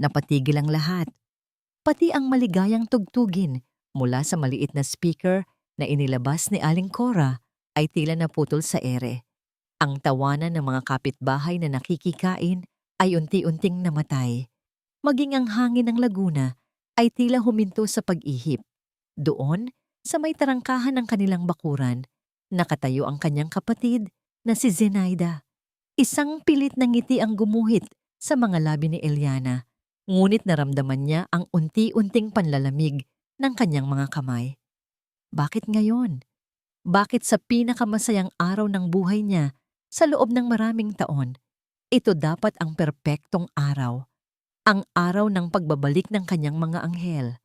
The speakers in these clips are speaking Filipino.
Napatigil ang lahat, pati ang maligayang tugtugin mula sa maliit na speaker na inilabas ni Aling Cora ay tila naputol sa ere. Ang tawanan ng mga kapitbahay na nakikikain ay unti-unting namatay. Maging ang hangin ng Laguna ay tila huminto sa pag-ihip. Doon, sa may tarangkahan ng kanilang bakuran, nakatayo ang kanyang kapatid na si Zenaida. Isang pilit na ngiti ang gumuhit sa mga labi ni Eliana, ngunit naramdaman niya ang unti-unting panlalamig ng kanyang mga kamay. Bakit ngayon? Bakit sa pinakamasayang araw ng buhay niya sa loob ng maraming taon, ito dapat ang perpektong araw? Ang araw ng pagbabalik ng kanyang mga anghel.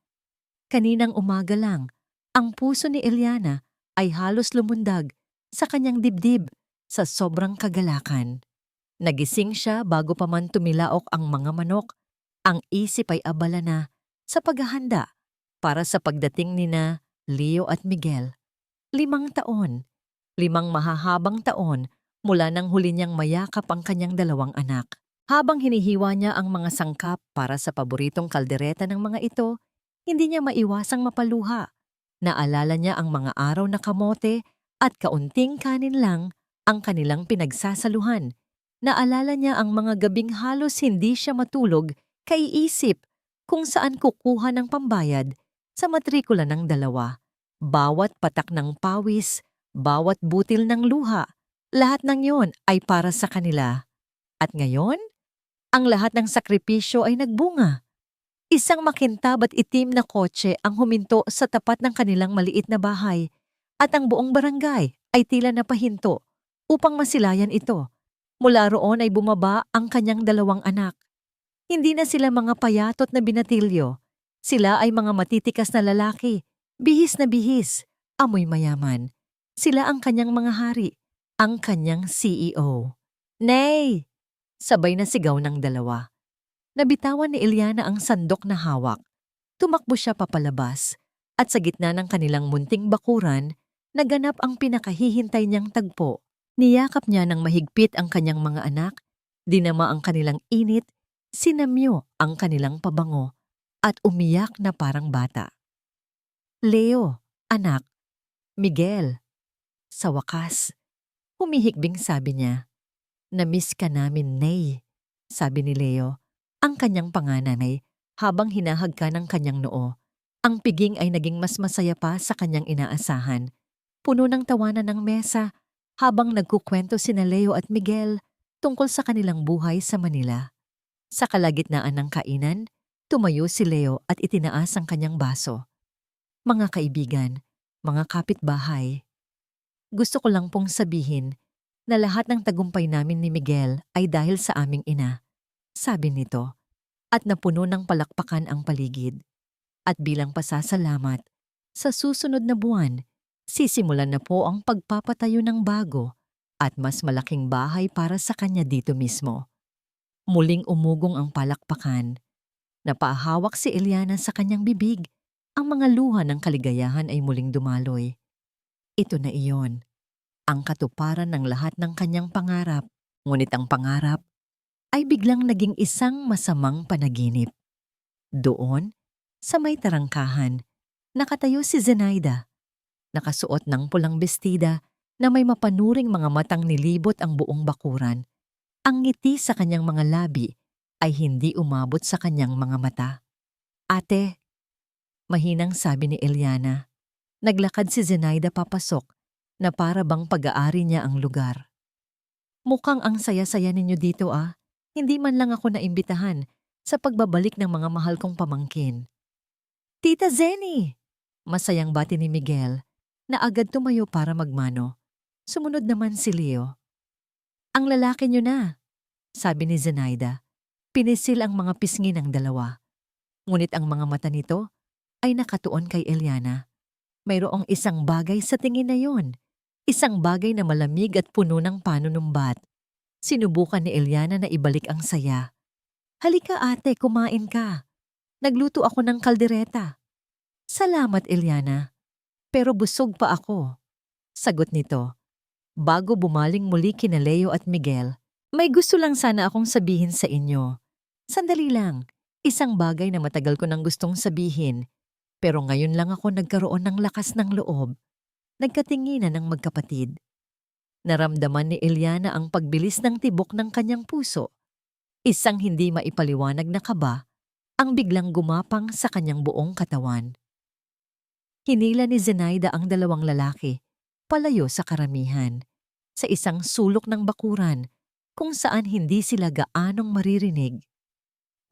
Kaninang umaga lang, ang puso ni Eliana ay halos lumundag sa kanyang dibdib sa sobrang kagalakan. Nagising siya bago pa man tumilaok ang mga manok. Ang isip ay abala na sa paghahanda para sa pagdating nina Leo at Miguel. 5 taon, 5 mahahabang taon mula nang huli niyang mayakap ang kanyang 2 anak. Habang hinihiwa niya ang mga sangkap para sa paboritong kaldereta ng mga ito, hindi niya maiwasang mapaluha. Naalala niya ang mga araw na kamote at kaunting kanin lang ang kanilang pinagsasaluhan. Naalala niya ang mga gabing halos hindi siya matulog kaiisip kung saan kukuha ng pambayad sa matrikula ng 2. Bawat patak ng pawis, bawat butil ng luha, lahat ng yon ay para sa kanila. At ngayon, ang lahat ng sakripisyo ay nagbunga. Isang makintab at itim na kotse ang huminto sa tapat ng kanilang maliit na bahay at ang buong barangay ay tila napahinto upang masilayan ito. Mula roon ay bumaba ang kanyang 2 anak. Hindi na sila mga payatot na binatilyo. Sila ay mga matitikas na lalaki, bihis na bihis, amoy mayaman. Sila ang kanyang mga hari, ang kanyang CEO. Nay! Sabay na sigaw ng 2. Nabitawan ni Eliana ang sandok na hawak. Tumakbo siya papalabas at sa gitna ng kanilang munting bakuran, naganap ang pinakahihintay niyang tagpo. Niyakap niya ng mahigpit ang kanyang mga anak, dinama ang kanilang init, sinamyo ang kanilang pabango, at umiyak na parang bata. Leo, anak. Miguel. Sa wakas, humihikbing sabi niya. "Na-miss ka namin, Nay," sabi ni Leo, ang kanyang panganay, habang hinahagka ng kanyang noo. Ang piging ay naging mas masaya pa sa kanyang inaasahan. Puno ng tawanan ng mesa habang nagkukwento sina Leo at Miguel tungkol sa kanilang buhay sa Manila. Sa kalagitnaan ng kainan, tumayo si Leo at itinaas ang kanyang baso. "Mga kaibigan, mga kapitbahay, gusto ko lang pong sabihin na lahat ng tagumpay namin ni Miguel ay dahil sa aming ina," sabi nito, at napuno ng palakpakan ang paligid. At bilang pasasalamat, sa susunod na buwan, sisimulan na po ang pagpapatayo ng bago at mas malaking bahay para sa kanya dito mismo. Muling umugong ang palakpakan. Napahawak si Eliana sa kanyang bibig. Ang mga luha ng kaligayahan ay muling dumaloy. Ito na iyon, ang katuparan ng lahat ng kanyang pangarap. Ngunit ang pangarap ay biglang naging isang masamang panaginip. Doon, sa may tarangkahan, nakatayo si Zenaida. Nakasuot ng pulang bestida na may mapanuring mga matang nilibot ang buong bakuran. Ang ngiti sa kanyang mga labi ay hindi umabot sa kanyang mga mata. "Ate," mahinang sabi ni Eliana. Naglakad si Zenaida papasok na para bang pag-aari niya ang lugar. "Mukhang ang saya-saya ninyo dito ah. Hindi man lang ako naimbitahan sa pagbabalik ng mga mahal kong pamangkin." "Tita Zenny!" Masayang bati ni Miguel na agad tumayo para magmano. Sumunod naman si Leo. "Ang lalaki niyo na," sabi ni Zenaida. Pinisil ang mga pisngi ng 2. Ngunit ang mga mata nito ay nakatuon kay Eliana. Mayroong isang bagay sa tingin na yon. Isang bagay na malamig at puno ng panunumbat. Sinubukan ni Eliana na ibalik ang saya. "Halika ate, kumain ka. Nagluto ako ng kaldereta." "Salamat, Eliana. Pero busog pa ako," sagot nito. Bago bumaling muli kina Leo at Miguel, "May gusto lang sana akong sabihin sa inyo. Sandali lang, Isang bagay na matagal ko nang gustong sabihin, pero ngayon lang ako nagkaroon ng lakas ng loob. Nagkatinginan ng magkapatid. Naramdaman ni Eliana ang pagbilis ng tibok ng kanyang puso. Isang hindi maipaliwanag na kaba ang biglang gumapang sa kanyang buong katawan. Hinila ni Zenaida ang dalawang lalaki, palayo sa karamihan, sa isang sulok ng bakuran kung saan hindi sila gaanong maririnig.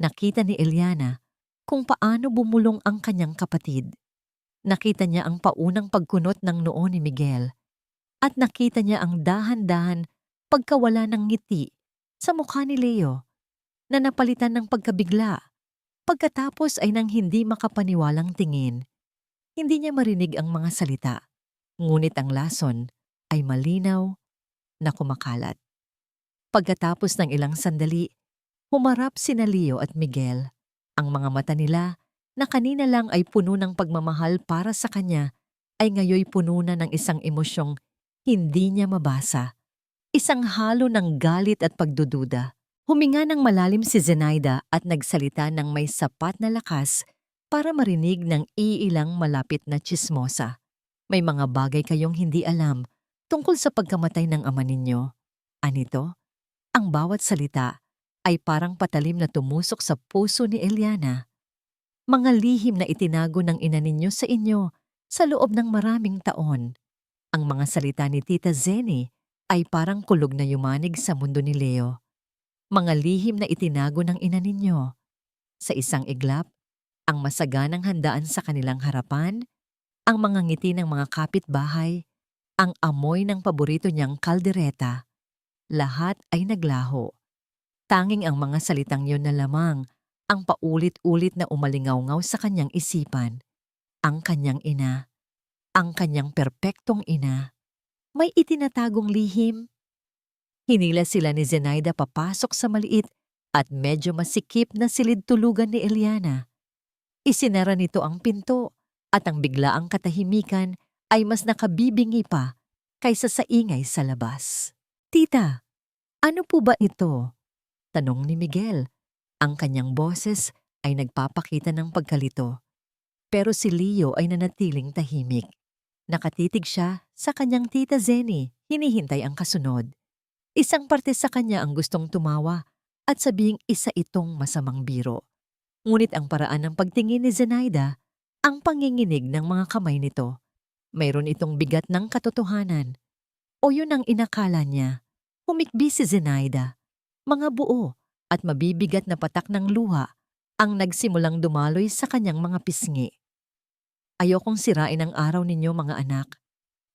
Nakita ni Eliana kung paano bumulong ang kanyang kapatid. Nakita niya ang paunang pagkunot ng noo ni Miguel at nakita niya ang dahan-dahan pagkawala ng ngiti sa mukha ni Leo na napalitan ng pagkabigla. Pagkatapos ay nang hindi makapaniwalang tingin. Hindi niya marinig ang mga salita, ngunit ang lason ay malinaw na kumakalat. Pagkatapos ng ilang sandali, humarap sina Leo at Miguel. Ang mga mata nila na kanina lang ay puno ng pagmamahal para sa kanya ay ngayoy puno na ng isang emosyong hindi niya mabasa. Isang halo ng galit at pagdududa. Huminga ng malalim si Zenaida at nagsalita ng may sapat na lakas para marinig ng iilang malapit na tsismosa. May mga bagay kayong hindi alam tungkol sa pagkamatay ng ama ninyo. Anito? Ang bawat salita ay parang patalim na tumusok sa puso ni Eliana. Mga lihim na itinago ng ina ninyo sa inyo sa loob ng maraming taon. Ang mga salita ni Tita Zenny ay parang kulog na yumanig sa mundo ni Leo. Mga lihim na itinago ng ina ninyo. Sa isang iglap, ang masaganang handaan sa kanilang harapan, ang mga ngiti ng mga kapitbahay, ang amoy ng paborito niyang kaldereta. Lahat ay naglaho. Tanging ang mga salitang yon na lamang ang paulit-ulit na umalingaw-ngaw sa kanyang isipan. Ang kanyang ina, ang kanyang perpektong ina. May itinatagong lihim. Hinila sila ni Zenaida papasok sa maliit at medyo masikip na silid-tulugan ni Eliana. Isinara nito ang pinto at ang biglaang katahimikan ay mas nakabibingi pa kaysa sa ingay sa labas. "Tita, ano po ba ito?" tanong ni Miguel. Ang kanyang boses ay nagpapakita ng pagkalito. Pero si Leo ay nanatiling tahimik. Nakatitig siya sa kanyang Tita Zenny, hinihintay ang kasunod. Isang parte sa kanya ang gustong tumawa at sabihing isa itong masamang biro. Ngunit ang paraan ng pagtingin ni Zenaida, ang panginginig ng mga kamay nito, mayroon itong bigat ng katotohanan. O yun ang inakala niya. Humikbi si Zenaida. Mga buo at mabibigat na patak ng luha ang nagsimulang dumaloy sa kanyang mga pisngi. "Ayokong sirain ang araw ninyo, mga anak.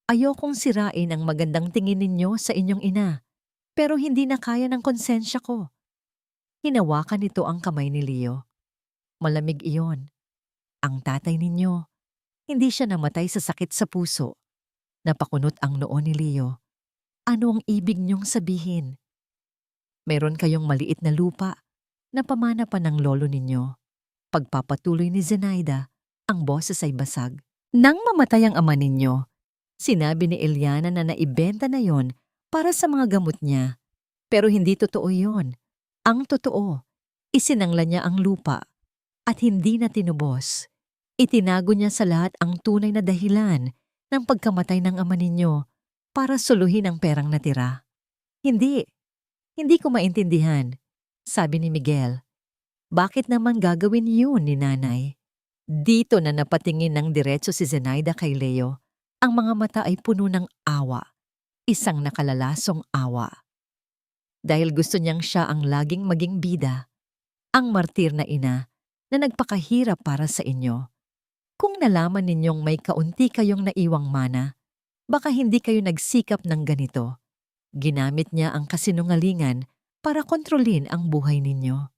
Ayokong sirain ang magandang tingin ninyo sa inyong ina. Pero hindi na kaya ng konsensya ko." Hinawakan nito ang kamay ni Leo. Malamig iyon. Ang tatay ninyo, hindi siya namatay sa sakit sa puso. Napakunot ang noo ni Leo. "Ano ang ibig niyong sabihin?" "Meron kayong maliit na lupa na pamana pa ng lolo ninyo." Pagpapatuloy ni Zenaida, ang boses ay basag. "Nang mamatay ang ama ninyo, sinabi ni Eliana na naibenta na yon para sa mga gamot niya. Pero hindi totoo yon. Ang totoo, isinangla niya ang lupa at hindi na tinubos. Itinago niya sa lahat ang tunay na dahilan ng pagkamatay ng ama ninyo para suluhin ang perang natira." Hindi ko maintindihan," sabi ni Miguel. "Bakit naman gagawin yun ni nanay?" Dito na napatingin ng diretso si Zenaida kay Leo. Ang mga mata ay puno ng awa. Isang nakalalasong awa. Dahil gusto niyang siya ang laging maging bida, ang martir na ina na nagpakahirap para sa inyo. Kung nalaman ninyong may kaunti kayong naiwang mana, baka hindi kayo nagsikap ng ganito. Ginamit niya ang kasinungalingan para kontrolin ang buhay ninyo.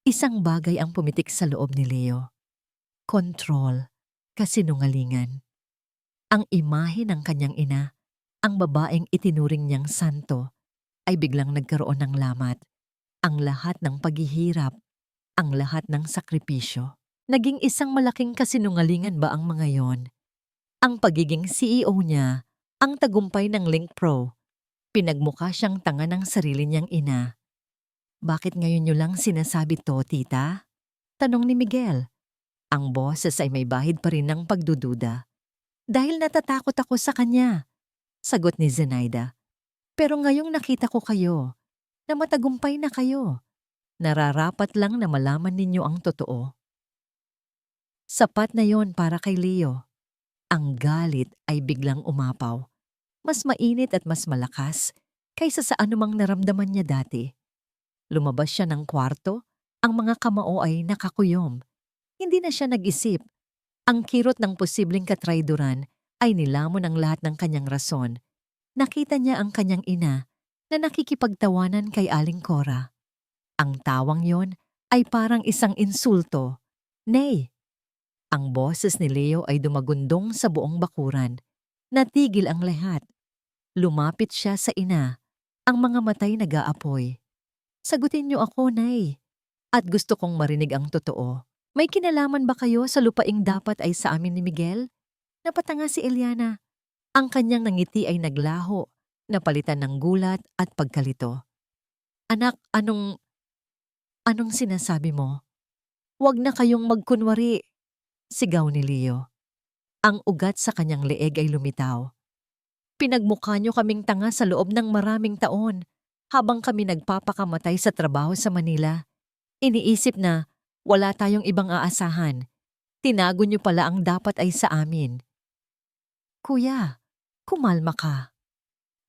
Isang bagay ang pumitik sa loob ni Leo. Kontrol, kasinungalingan. Ang imahe ng kanyang ina, ang babaeng itinuring niyang santo, ay biglang nagkaroon ng lamat. Ang lahat ng paghihirap, ang lahat ng sakripisyo. Naging isang malaking kasinungalingan ba ang mga yon? Ang pagiging CEO niya, ang tagumpay ng Link Pro, pinagmukha siyang tanga ng sarili niyang ina. "Bakit ngayon niyo lang sinasabi to, tita?" Tanong ni Miguel. Ang boses ay may bahid pa rin ng pagdududa. Dahil natatakot ako sa kanya, sagot ni Zenaida. Pero ngayong nakita ko kayo, na matagumpay na kayo, nararapat lang na malaman ninyo ang totoo. Sapat na yon para kay Leo. Ang galit ay biglang umapaw. Mas mainit at mas malakas kaysa sa anumang naramdaman niya dati. Lumabas siya ng kwarto, ang mga kamao ay nakakuyom. Hindi na siya nag-isip. Ang kirot ng posibleng katrayduran ay nilamon ang lahat ng kanyang rason. Nakita niya ang kanyang ina na nakikipagtawanan kay Aling Cora. Ang tawang yon ay parang isang insulto. Nay! Ang boses ni Leo ay dumagundong sa buong bakuran. Natigil ang lahat. Lumapit siya sa ina. Ang mga matay nag-aapoy. Sagutin niyo ako, Nay. At gusto kong marinig ang totoo. May kinalaman ba kayo sa lupaing dapat ay sa amin ni Miguel? Napatanga si Eliana. Ang kanyang nangiti ay naglaho, napalitan ng gulat at pagkalito. Anak, anong sinasabi mo? Huwag na kayong magkunwari, sigaw ni Leo. Ang ugat sa kanyang leeg ay lumitaw. Pinagmukha niyo kaming tanga sa loob ng maraming taon habang kami nagpapakamatay sa trabaho sa Manila. Iniisip na wala tayong ibang aasahan. Tinago niyo pala ang dapat ay sa amin. Kuya, kumalma ka.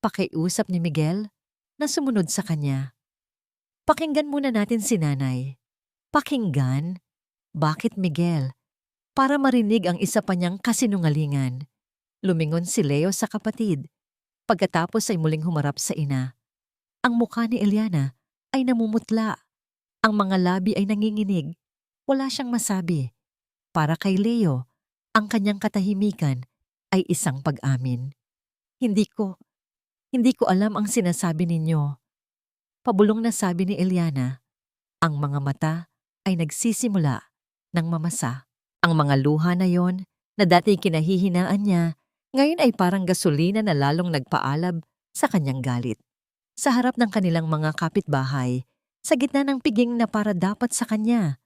Pakiusap ni Miguel na sumunod sa kanya. Pakinggan muna natin si nanay. Pakinggan? Bakit Miguel? Para marinig ang isa pa niyang kasinungalingan. Lumingon si Leo sa kapatid. Pagkatapos ay muling humarap sa ina. Ang mukha ni Eliana ay namumutla. Ang mga labi ay nanginginig. Wala siyang masabi. Para kay Leo, ang kanyang katahimikan ay isang pag-amin. Hindi ko alam ang sinasabi ninyo. Pabulong na sabi ni Eliana. Ang mga mata ay nagsisimula ng mamasa. Ang mga luha na yon na dati kinahihinaan niya, ngayon ay parang gasolina na lalong nagpaalab sa kanyang galit. Sa harap ng kanilang mga kapitbahay, sa gitna ng piging na para dapat sa kanya,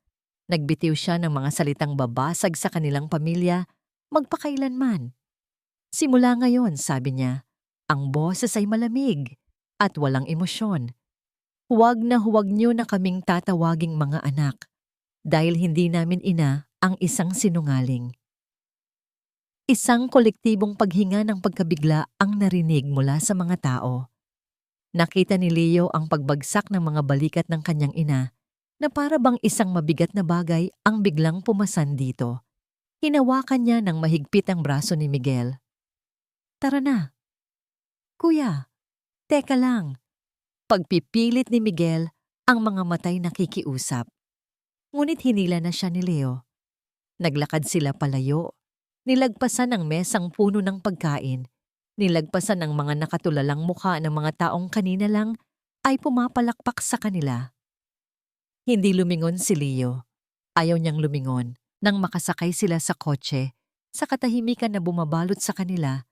nagbitiw siya ng mga salitang babasag sa kanilang pamilya magpakailanman. Simula ngayon, sabi niya, ang boses ay malamig at walang emosyon. Huwag niyo na kaming tatawaging mga anak dahil hindi namin ina ang isang sinungaling. Isang kolektibong paghinga ng pagkabigla ang narinig mula sa mga tao. Nakita ni Leo ang pagbagsak ng mga balikat ng kanyang ina na para bang isang mabigat na bagay ang biglang pumasan dito. Hinawakan niya ng mahigpit ang braso ni Miguel. Tara na. Kuya, teka lang. Pagpipilit ni Miguel, ang mga matay nakikiusap. Ngunit hinila na siya ni Leo. Naglakad sila palayo. Nilagpasan ang mesang puno ng pagkain. Nilagpasan ang mga nakatulalang mukha ng mga taong kanina lang ay pumapalakpak sa kanila. Hindi lumingon si Leo. Ayaw niyang lumingon nang makasakay sila sa kotse. Sa katahimikan na bumabalot sa kanila,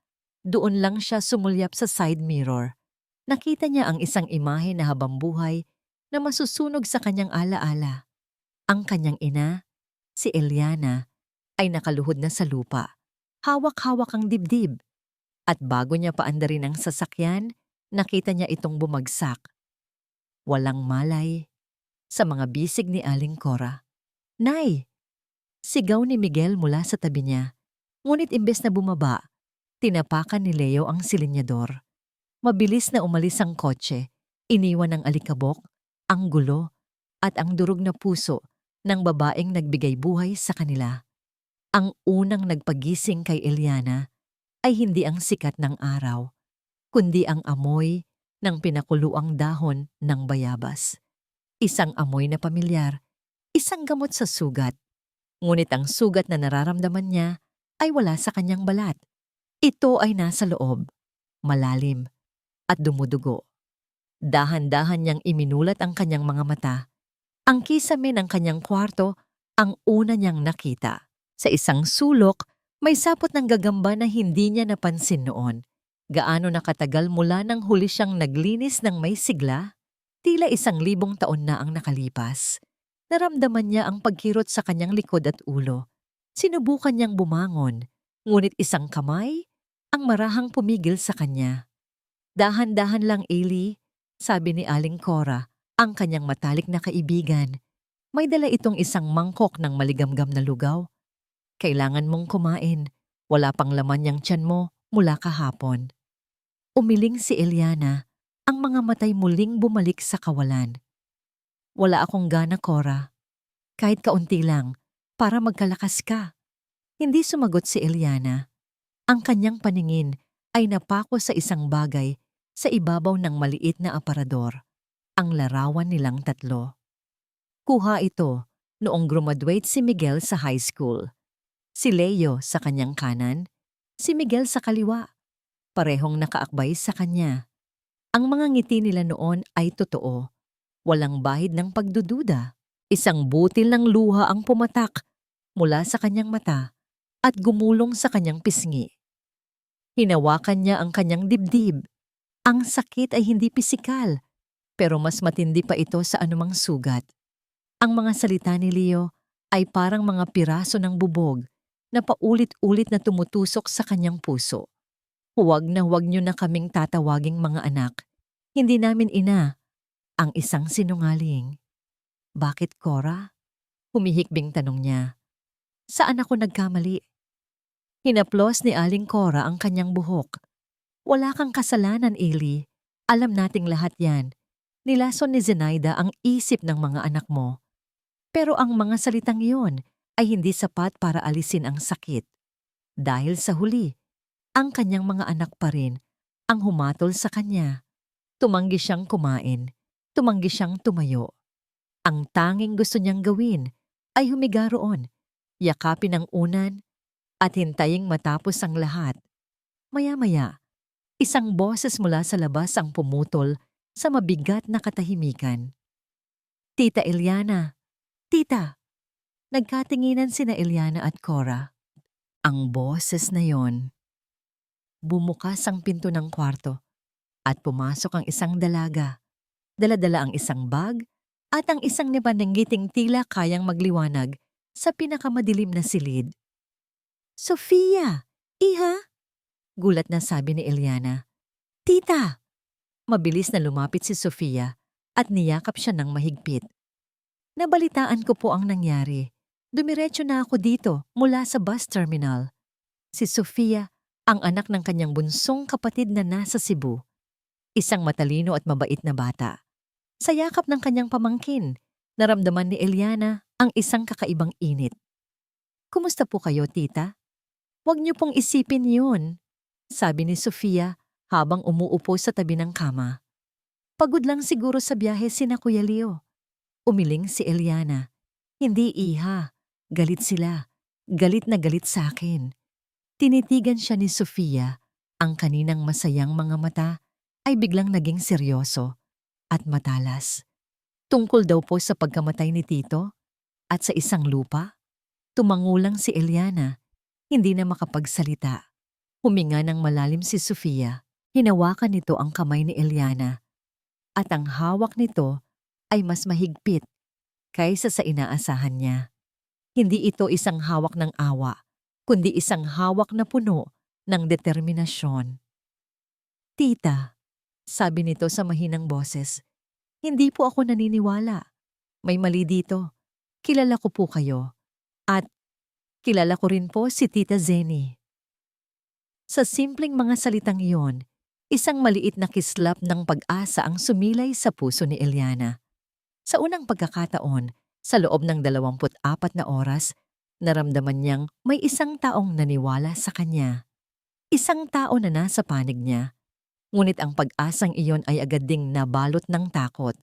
doon lang siya sumulyap sa side mirror. Nakita niya ang isang imahe na habang buhay na masusunog sa kanyang alaala. Ang kanyang ina, si Eliana, ay nakaluhod na sa lupa. Hawak-hawak ang dibdib. At bago niya paandarin ang sasakyan, nakita niya itong bumagsak. Walang malay sa mga bisig ni Aling Cora. Nay! Sigaw ni Miguel mula sa tabi niya. Ngunit imbes na bumaba, tinapakan ni Leo ang silinyador. Mabilis na umalis ang kotse, iniwan ang alikabok, ang gulo, at ang durog na puso ng babaeng nagbigay buhay sa kanila. Ang unang nagpagising kay Eliana ay hindi ang sikat ng araw, kundi ang amoy ng pinakuluang dahon ng bayabas. Isang amoy na pamilyar, isang gamot sa sugat. Ngunit ang sugat na nararamdaman niya ay wala sa kanyang balat. Ito ay nasa loob, malalim, at dumudugo. Dahan-dahan niyang iminulat ang kanyang mga mata. Ang kisame ng kanyang kwarto ang una niyang nakita. Sa isang sulok, may sapot ng gagamba na hindi niya napansin noon. Gaano nakatagal mula nang huli siyang naglinis ng may sigla? Tila 1,000 taon na ang nakalipas. Naramdaman niya ang pagkirot sa kanyang likod at ulo. Sinubukan niyang bumangon, ngunit isang kamay ang marahang pumigil sa kanya. Dahan-dahan lang, Ailey, sabi ni Aling Cora, ang kanyang matalik na kaibigan. May dala itong isang mangkok ng maligamgam na lugaw. Kailangan mong kumain. Wala pang laman yang tiyan mo mula kahapon. Umiling si Eliana, ang mga matay muling bumalik sa kawalan. Wala akong gana, Cora. Kahit kaunti lang, para magkalakas ka. Hindi sumagot si Eliana. Ang kanyang paningin ay napako sa isang bagay sa ibabaw ng maliit na aparador, ang larawan nilang tatlo. Kuha ito noong graduate si Miguel sa high school. Si Leo sa kanyang kanan, si Miguel sa kaliwa. Parehong nakaakbay sa kanya. Ang mga ngiti nila noon ay totoo. Walang bahid ng pagdududa. Isang butil ng luha ang pumatak mula sa kanyang mata at gumulong sa kanyang pisngi. Hinawakan niya ang kanyang dibdib. Ang sakit ay hindi pisikal, pero mas matindi pa ito sa anumang sugat. Ang mga salita ni Leo ay parang mga piraso ng bubog na paulit-ulit na tumutusok sa kanyang puso. Huwag niyo na kaming tatawaging mga anak. Hindi namin ina. Ang isang sinungaling. Bakit, Cora? Humihikbing tanong niya. Saan ako nagkamali? Hinaplos ni Aling Cora ang kanyang buhok. Wala kang kasalanan, Ailey. Alam nating lahat yan. Nilason ni Zenaida ang isip ng mga anak mo. Pero ang mga salitang iyon ay hindi sapat para alisin ang sakit. Dahil sa huli, ang kanyang mga anak pa rin ang humatol sa kanya. Tumanggi siyang kumain. Tumanggi siyang tumayo. Ang tanging gusto niyang gawin ay humiga roon, yakapin ang unan, at hintaying matapos ang lahat. Maya-maya, isang boses mula sa labas ang pumutol sa mabigat na katahimikan. Tita Eliana! Tita! Nagkatinginan sina Eliana at Cora. Ang boses na yon. Bumukas ang pinto ng kwarto at pumasok ang isang dalaga. Dala-dala ang isang bag at ang isang nipananggiting tila kayang magliwanag sa pinakamadilim na silid. Sofia! Iha! Gulat na sabi ni Eliana. Tita! Mabilis na lumapit si Sofia at niyakap siya ng mahigpit. Nabalitaan ko po ang nangyari. Dumiretso na ako dito mula sa bus terminal. Si Sofia, ang anak ng kanyang bunsong kapatid na nasa Cebu. Isang matalino at mabait na bata. Sa yakap ng kanyang pamangkin, naramdaman ni Eliana ang isang kakaibang init. Kumusta po kayo, tita? Huwag niyo pong isipin yun, sabi ni Sofia habang umuupo sa tabi ng kama. Pagod lang siguro sa biyahe sina Kuya Leo. Umiling si Eliana. Hindi, iha. Galit sila. Galit na galit sa akin. Tinitigan siya ni Sofia. Ang kaninang masayang mga mata ay biglang naging seryoso at matalas. Tungkol daw po sa pagkamatay ni Tito at sa isang lupa. Tumangulang si Eliana. Hindi na makapagsalita. Huminga ng malalim si Sofia. Hinawakan nito ang kamay ni Eliana. At ang hawak nito ay mas mahigpit kaysa sa inaasahan niya. Hindi ito isang hawak ng awa, kundi isang hawak na puno ng determinasyon. Tita, sabi nito sa mahinang boses, hindi po ako naniniwala. May mali dito. Kilala ko po kayo. At kilala ko rin po si Tita Zenny. Sa simpleng mga salitang iyon, isang maliit na kislap ng pag-asa ang sumilay sa puso ni Eliana. Sa unang pagkakataon, sa loob ng 24 na oras, naramdaman niyang may isang taong naniwala sa kanya. Isang tao na nasa panig niya. Ngunit ang pag-asang iyon ay agad ding nabalot ng takot.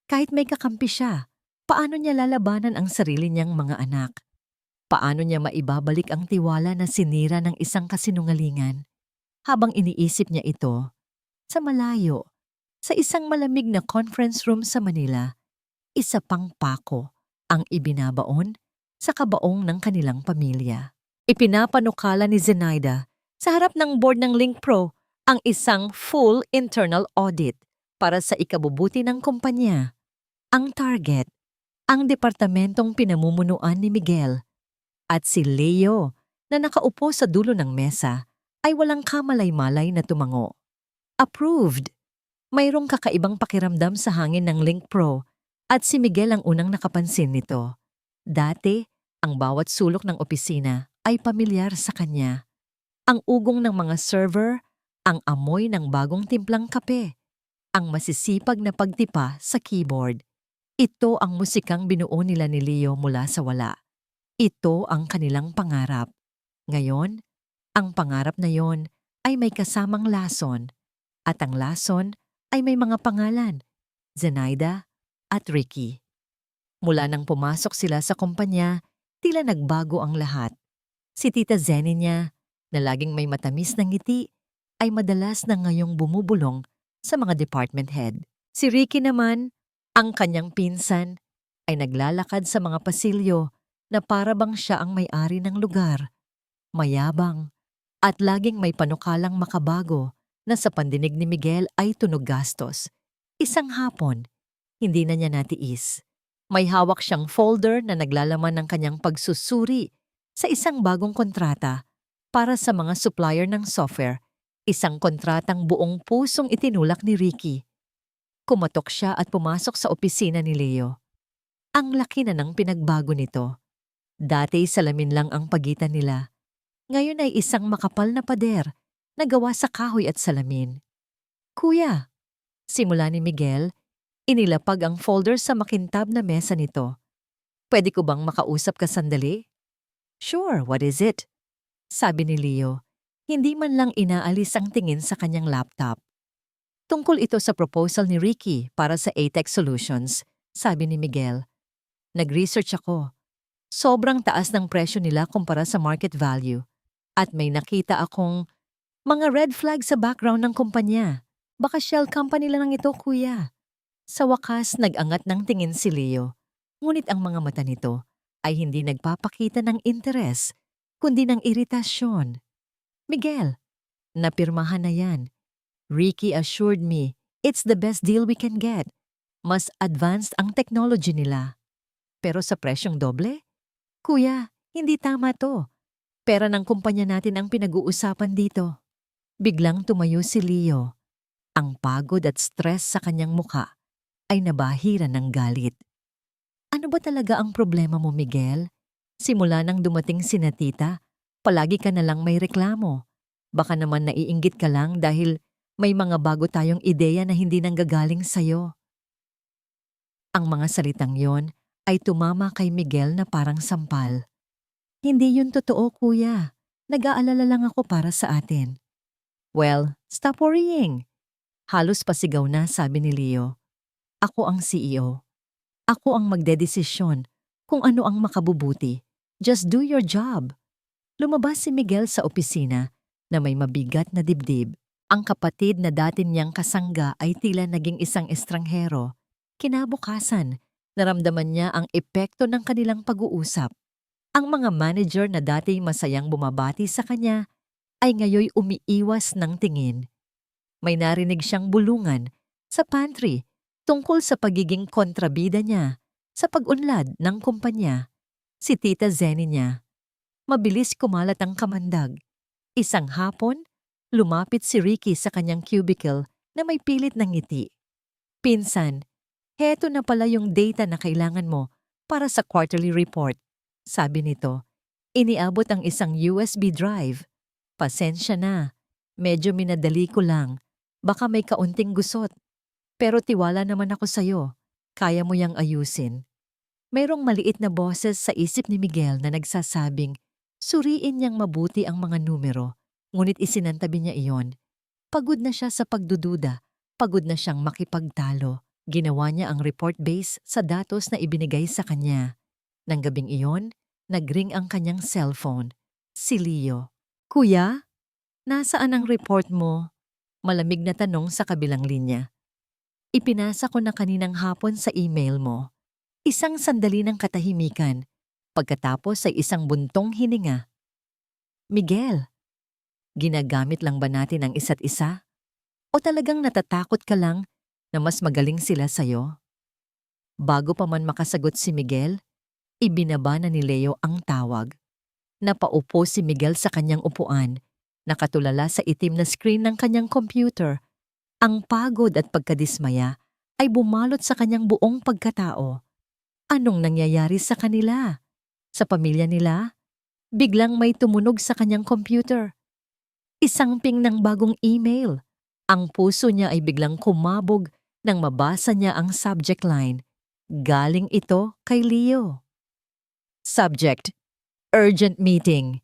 Kahit may kakampi siya, paano niya lalabanan ang sarili niyang mga anak? Paano niya maibabalik ang tiwala na sinira ng isang kasinungalingan? Habang iniisip niya ito, sa malayo, sa isang malamig na conference room sa Manila, isa pang pako ang ibinabaon sa kabaong ng kanilang pamilya. Ipinapanukala ni Zenaida sa harap ng board ng Linkpro ang isang full internal audit para sa ikabubuti ng kumpanya. Ang target, ang departamentong pinamumunuan ni Miguel, at si Leo na nakaupo sa dulo ng mesa ay walang kamalay-malay na tumango. Approved! Mayroong kakaibang pakiramdam sa hangin ng Link Pro at si Miguel ang unang nakapansin nito. Dati, ang bawat sulok ng opisina ay pamilyar sa kanya. Ang ugong ng mga server, ang amoy ng bagong timplang kape, ang masisipag na pagtipa sa keyboard. Ito ang musikang binuo nila ni Leo mula sa wala. Ito ang kanilang pangarap. Ngayon, ang pangarap na yon ay may kasamang lason, at ang lason ay may mga pangalan, Zenaida at Ricky. Mula nang pumasok sila sa kumpanya, tila nagbago ang lahat. Si Tita Zenny niya, na laging may matamis na ngiti, ay madalas na ngayong bumubulong sa mga department head. Si Ricky naman, ang kanyang pinsan, ay naglalakad sa mga pasilyo na para bang siya ang may-ari ng lugar. Mayabang at laging may panukalang makabago na sa pandinig ni Miguel ay tunog gastos. Isang hapon, hindi na niya natiis. May hawak siyang folder na naglalaman ng kanyang pagsusuri sa isang bagong kontrata para sa mga supplier ng software, isang kontratang buong pusong itinulak ni Ricky. Kumatok siya at pumasok sa opisina ni Leo. Ang laki na ng pinagbago nito. Dati salamin lang ang pagitan nila. Ngayon ay isang makapal na pader na gawa sa kahoy at salamin. "Kuya," simula ni Miguel, inilapag ang folder sa makintab na mesa nito. "Pwede ko bang makausap ka sandali?" "Sure, what is it?" sabi ni Leo, hindi man lang inaalis ang tingin sa kanyang laptop. "Tungkol ito sa proposal ni Ricky para sa ATEX Solutions," sabi ni Miguel. "Nag-research ako. Sobrang taas ng presyo nila kumpara sa market value. At may nakita akong mga red flag sa background ng kumpanya. Baka shell company lang ito, kuya." Sa wakas, nag-angat ng tingin si Leo. Ngunit ang mga mata nito ay hindi nagpapakita ng interes, kundi ng iritasyon. "Miguel, napirmahan na yan. Ricky assured me it's the best deal we can get. Mas advanced ang technology nila. Pero sa presyong doble? Kuya, hindi tama to. Pera ng kumpanya natin ang pinag-uusapan dito." Biglang tumayo si Leo. Ang pagod at stress sa kanyang muka ay nabahira ng galit. "Ano ba talaga ang problema mo, Miguel? Simula nang dumating si Tita, palagi ka na lang may reklamo. Baka naman naiinggit ka lang dahil may mga bago tayong ideya na hindi nanggagaling sa'yo." Ang mga salitang yon ay tumama kay Miguel na parang sampal. "Hindi yun totoo, kuya. Nag-aalala lang ako para sa atin." "Well, stop worrying." Halos pasigaw na, sabi ni Leo. "Ako ang CEO. Ako ang magdedesisyon kung ano ang makabubuti. Just do your job." Lumabas si Miguel sa opisina na may mabigat na dibdib. Ang kapatid na dati niyang kasangga ay tila naging isang estranghero. Kinabukasan, naramdaman niya ang epekto ng kanilang pag-uusap. Ang mga manager na dati masayang bumabati sa kanya ay ngayoy umiiwas ng tingin. May narinig siyang bulungan sa pantry tungkol sa pagiging kontrabida niya sa pag-unlad ng kumpanya. Si Tita Zenny niya. Mabilis kumalat ang kamandag. Isang hapon, lumapit si Ricky sa kanyang cubicle na may pilit ng ngiti. "Pinsan, heto na pala yung data na kailangan mo para sa quarterly report," sabi nito. Iniabot ang isang USB drive. "Pasensya na, medyo minadali ko lang. Baka may kaunting gusot. Pero tiwala naman ako sa'yo. Kaya mo yang ayusin." Mayroong maliit na boses sa isip ni Miguel na nagsasabing suriin niyang mabuti ang mga numero, ngunit isinantabi niya iyon. Pagod na siya sa pagdududa, pagod na siyang makipagtalo. Ginawa niya ang report base sa datos na ibinigay sa kanya. Nang gabing iyon, nagring ang kanyang cellphone. Si Leo. "Kuya, nasaan ang report mo?" Malamig na tanong sa kabilang linya. "Ipinasa ko na kaninang hapon sa email mo." Isang sandali ng katahimikan. Pagkatapos ay isang buntong hininga. "Miguel, ginagamit lang ba natin ang isa't isa? O talagang natatakot ka lang na mas magaling sila sa'yo?" Bago pa man makasagot si Miguel, ibinaba na ni Leo ang tawag. Napaupo si Miguel sa kanyang upuan, nakatulala sa itim na screen ng kanyang computer. Ang pagod at pagkadismaya ay bumalot sa kanyang buong pagkatao. Anong nangyayari sa kanila? Sa pamilya nila? Biglang may tumunog sa kanyang computer. Isang ping ng bagong email. Ang puso niya ay biglang kumabog nang mabasa niya ang subject line. Galing ito kay Leo. Subject: Urgent meeting.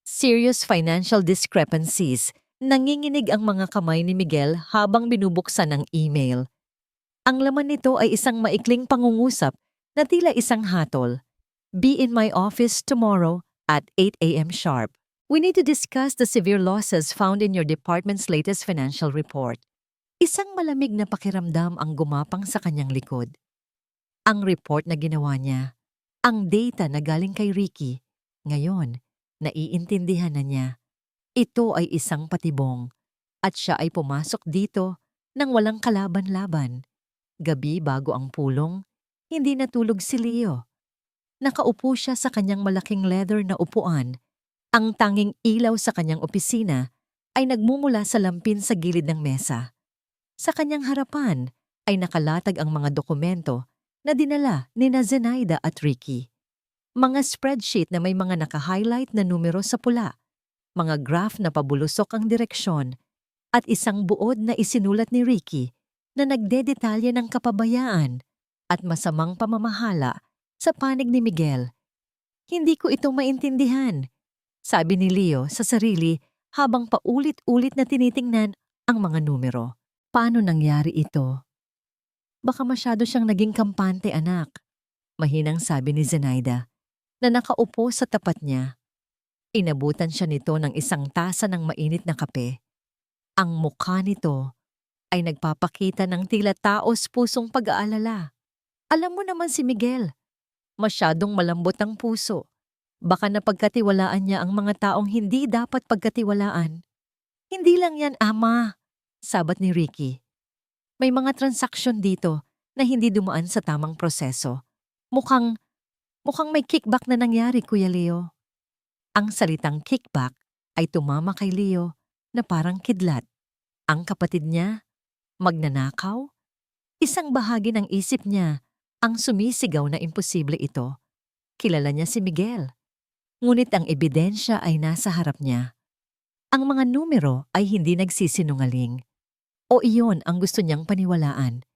Serious financial discrepancies. Nanginginig ang mga kamay ni Miguel habang binubuksan ang email. Ang laman nito ay isang maikling pangungusap na tila isang hatol. Be in my office tomorrow at 8 a.m. sharp. We need to discuss the severe losses found in your department's latest financial report. Isang malamig na pakiramdam ang gumapang sa kanyang likod. Ang report na ginawa niya, ang data na galing kay Ricky, ngayon, naiintindihan na niya. Ito ay isang patibong at siya ay pumasok dito nang walang kalaban-laban. Gabi bago ang pulong, hindi natulog si Leo. Nakaupo siya sa kanyang malaking leather na upuan. Ang tanging ilaw sa kanyang opisina ay nagmumula sa lampin sa gilid ng mesa. Sa kanyang harapan ay nakalatag ang mga dokumento na dinala ni Zenaida at Ricky. Mga spreadsheet na may mga naka-highlight na numero sa pula, mga graph na pabulusok ang direksyon, at isang buod na isinulat ni Ricky na nagdedetalye ng kapabayaan at masamang pamamahala sa panig ni Miguel. Hindi ko ito maintindihan, sabi ni Leo sa sarili habang paulit-ulit na tinitingnan ang mga numero. Paano nangyari ito? Baka masyado siyang naging kampante, anak, mahinang sabi ni Zenaida na nakaupo sa tapat niya. Inabutan siya nito ng isang tasa ng mainit na kape. Ang mukha nito ay nagpapakita ng tila taos pusong pag-aalala. Alam mo naman si Miguel, masyadong malambot ang puso. Baka napagkatiwalaan niya ang mga taong hindi dapat pagkatiwalaan. Hindi lang yan, Ama, sabat ni Ricky. May mga transaksyon dito na hindi dumaan sa tamang proseso. Mukhang may kickback na nangyari, Kuya Leo. Ang salitang kickback ay tumama kay Leo na parang kidlat. Ang kapatid niya, magnanakaw? Isang bahagi ng isip niya ang sumisigaw na imposible ito. Kilala niya si Miguel. Ngunit ang ebidensya ay nasa harap niya. Ang mga numero ay hindi nagsisinungaling. O iyon ang gusto niyang paniwalaan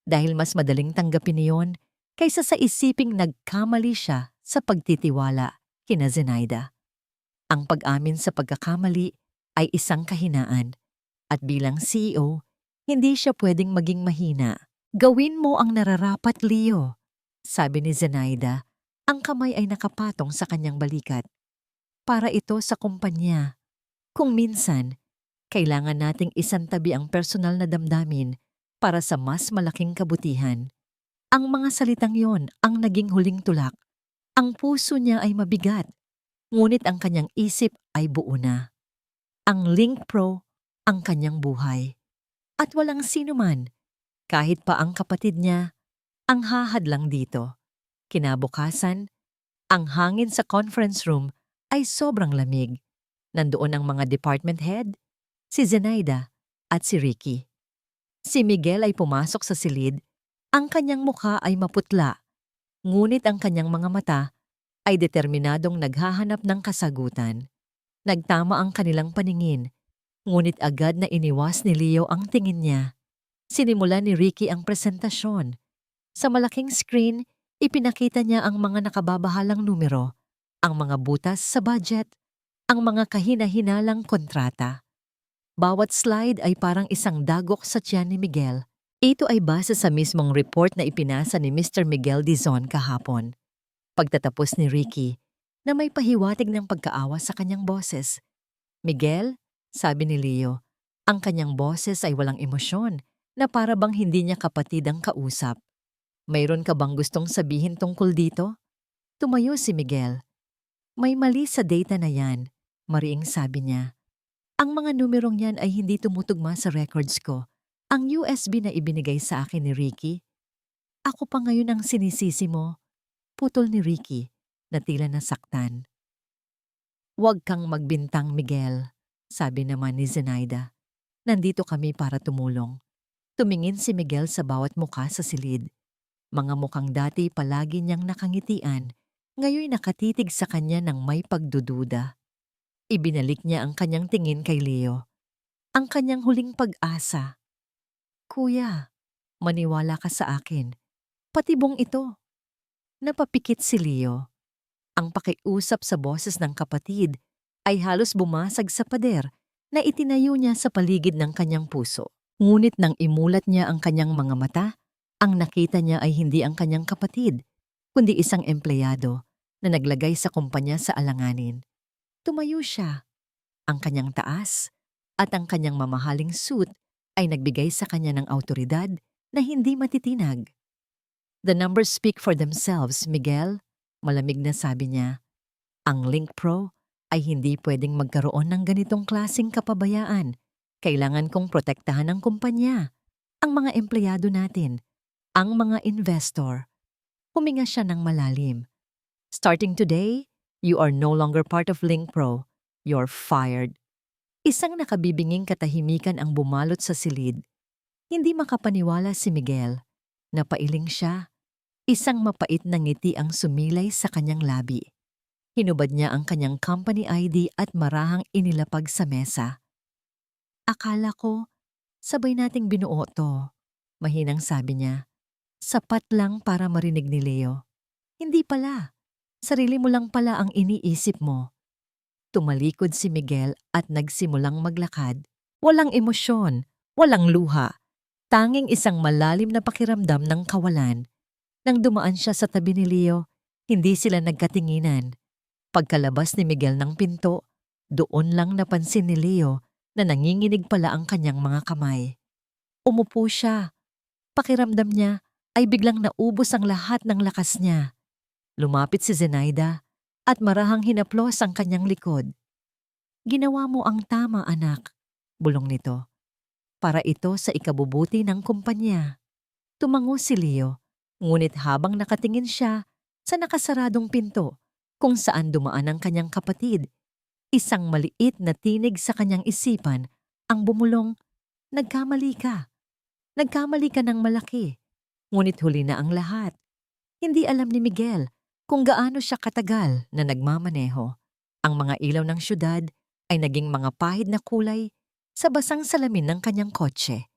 dahil mas madaling tanggapin niyon kaysa sa isiping nagkamali siya sa pagtitiwala kina Zenaida. Ang pag-amin sa pagkakamali ay isang kahinaan at bilang CEO, hindi siya pwedeng maging mahina. Gawin mo ang nararapat, Leo, sabi ni Zenaida. Ang kamay ay nakapatong sa kanyang balikat. Para ito sa kumpanya. Kung minsan, kailangan nating isantabi ang personal na damdamin para sa mas malaking kabutihan. Ang mga salitang yon ang naging huling tulak. Ang puso niya ay mabigat, ngunit ang kanyang isip ay buo na. Ang Link Pro ang kanyang buhay. At walang sino man, kahit pa ang kapatid niya, ang hahadlang dito. Kinabukasan, ang hangin sa conference room ay sobrang lamig. Nandoon ang mga department head, si Zenaida at si Ricky. Si Miguel ay pumasok sa silid. Ang kanyang mukha ay maputla, ngunit ang kanyang mga mata ay determinadong naghahanap ng kasagutan. Nagtama ang kanilang paningin, ngunit agad na iniwas ni Leo ang tingin niya. Sinimula ni Ricky ang presentasyon. Sa malaking screen, ipinakita niya ang mga nakababahalang numero, ang mga butas sa budget, ang mga kahina-hinalang kontrata. Bawat slide ay parang isang dagok sa tiyan ni Miguel. Ito ay base sa mismong report na ipinasa ni Mr. Miguel Dizon kahapon. Pagtatapos ni Ricky, na may pahiwatig ng pagkaawa sa kanyang boses. Miguel, sabi ni Leo, ang kanyang boses ay walang emosyon na para bang hindi niya kapatid ang kausap. Mayroon ka bang gustong sabihin tungkol dito? Tumayo si Miguel. May mali sa data na yan, mariing sabi niya. Ang mga numerong yan ay hindi tumutugma sa records ko. Ang USB na ibinigay sa akin ni Ricky. Ako pa ngayon ang sinisisi mo, putol ni Ricky na tila nasaktan. Huwag kang magbintang, Miguel, sabi naman ni Zenaida. Nandito kami para tumulong. Tumingin si Miguel sa bawat mukha sa silid. Mga mukhang dati palagi niyang nakangitian, ngayon nakatitig sa kanya ng may pagdududa. Ibinalik niya ang kanyang tingin kay Leo. Ang kanyang huling pag-asa. Kuya, maniwala ka sa akin. Patibong ito. Napapikit si Leo. Ang pakiusap sa boses ng kapatid ay halos bumasag sa pader na itinayo niya sa paligid ng kanyang puso. Ngunit nang imulat niya ang kanyang mga mata, ang nakita niya ay hindi ang kanyang kapatid, kundi isang empleyado na naglagay sa kumpanya sa alanganin. Tumayo siya. Ang kanyang taas at ang kanyang mamahaling suit ay nagbigay sa kanya ng awtoridad na hindi matitinag. The numbers speak for themselves, Miguel, malamig na sabi niya. Ang Link Pro ay hindi pwedeng magkaroon ng ganitong klaseng kapabayaan. Kailangan kong protektahan ang kumpanya, ang mga empleyado natin, ang mga investor. Huminga siya ng malalim. Starting today, you are no longer part of Link Pro. You're fired. Isang nakabibinging katahimikan ang bumalot sa silid. Hindi makapaniwala si Miguel. Napailing siya. Isang mapait na ngiti ang sumilay sa kanyang labi. Hinubad niya ang kanyang company ID at marahang inilapag sa mesa. Akala ko, sabay nating binuo to. Mahinang sabi niya. Sapat lang para marinig ni Leo. Hindi pala. Sarili mo lang pala ang iniisip mo. Tumalikod si Miguel at nagsimulang maglakad. Walang emosyon, walang luha. Tanging isang malalim na pakiramdam ng kawalan. Nang dumaan siya sa tabi ni Leo, hindi sila nagkatinginan. Pagkalabas ni Miguel ng pinto, doon lang napansin ni Leo na nanginginig pala ang kanyang mga kamay. Umupo siya. Pakiramdam niya ay biglang naubos ang lahat ng lakas niya. Lumapit si Zenaida at marahang hinaplos ang kanyang likod. Ginawa mo ang tama, anak, bulong nito. Para ito sa ikabubuti ng kumpanya. Tumango si Leo, ngunit habang nakatingin siya sa nakasaradong pinto kung saan dumaan ang kanyang kapatid, isang maliit na tinig sa kanyang isipan ang bumulong, nagkamali ka. Nagkamali ka ng malaki. Ngunit huli na ang lahat. Hindi alam ni Miguel kung gaano siya katagal na nagmamaneho. Ang mga ilaw ng syudad ay naging mga pahid na kulay sa basang salamin ng kanyang kotse.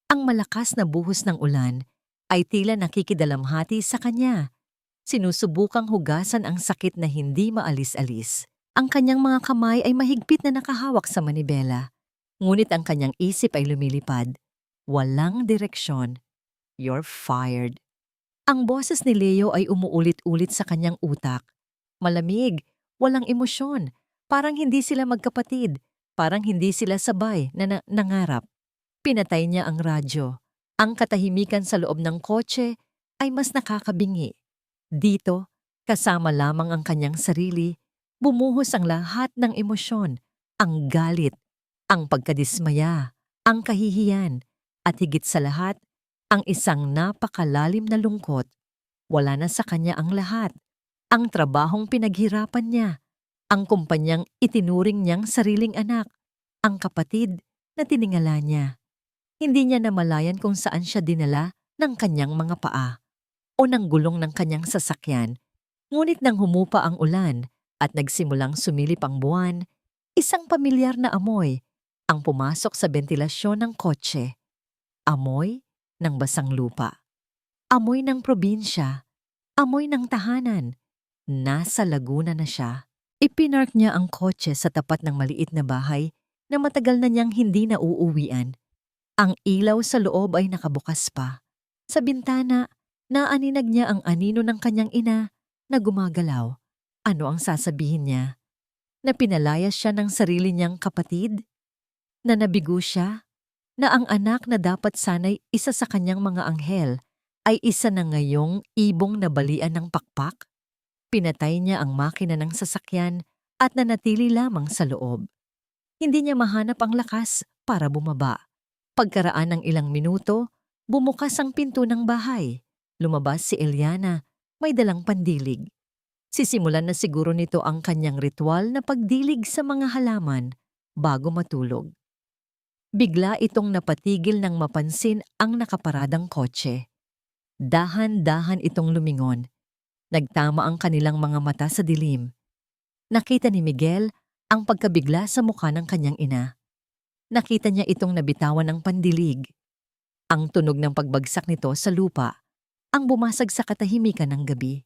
Ang malakas na buhos ng ulan ay tila nakikidalamhati sa kanya. Sinusubukang hugasan ang sakit na hindi maalis-alis. Ang kanyang mga kamay ay mahigpit na nakahawak sa manibela. Ngunit ang kanyang isip ay lumilipad. Walang direksyon. You're fired. Ang boses ni Leo ay umuulit-ulit sa kanyang utak. Malamig, walang emosyon. Parang hindi sila magkapatid. Parang hindi sila sabay na nangarap. Pinatay niya ang radyo. Ang katahimikan sa loob ng kotse ay mas nakakabingi. Dito, kasama lamang ang kanyang sarili, bumuhos ang lahat ng emosyon, ang galit, ang pagkadismaya, ang kahihiyan, at higit sa lahat, ang isang napakalalim na lungkot. Wala na sa kanya ang lahat. Ang trabahong pinaghirapan niya, ang kumpanyang itinuring niyang sariling anak, ang kapatid na tiningala niya. Hindi niya namalayan kung saan siya dinala ng kanyang mga paa o ng gulong ng kanyang sasakyan. Ngunit nang humupa ang ulan at nagsimulang sumilip ang buwan, isang pamilyar na amoy ang pumasok sa bentilasyon ng kotse. Amoy ng basang lupa. Amoy ng probinsya. Amoy ng tahanan. Nasa Laguna na siya. Ipinark niya ang kotse sa tapat ng maliit na bahay na matagal na niyang hindi nauuwian. Ang ilaw sa loob ay nakabukas pa. Sa bintana, naaninag niya ang anino ng kanyang ina na gumagalaw. Ano ang sasabihin niya? Na pinalayas siya ng sarili niyang kapatid? Na nabigo siya? Na ang anak na dapat sana'y isa sa kanyang mga anghel ay isa na ngayong ibong nabalian ng pakpak? Pinatay niya ang makina ng sasakyan at nanatili lamang sa loob. Hindi niya mahanap ang lakas para bumaba. Pagkaraan ng ilang minuto, bumukas ang pinto ng bahay. Lumabas si Eliana, may dalang pandilig. Sisimulan na siguro nito ang kanyang ritual na pagdilig sa mga halaman bago matulog. Bigla itong napatigil nang mapansin ang nakaparadang kotse. Dahan-dahan itong lumingon. Nagtama ang kanilang mga mata sa dilim. Nakita ni Miguel ang pagkabigla sa mukha ng kanyang ina. Nakita niya itong nabitawan ng pandilig. Ang tunog ng pagbagsak nito sa lupa, ang bumasag sa katahimikan ng gabi.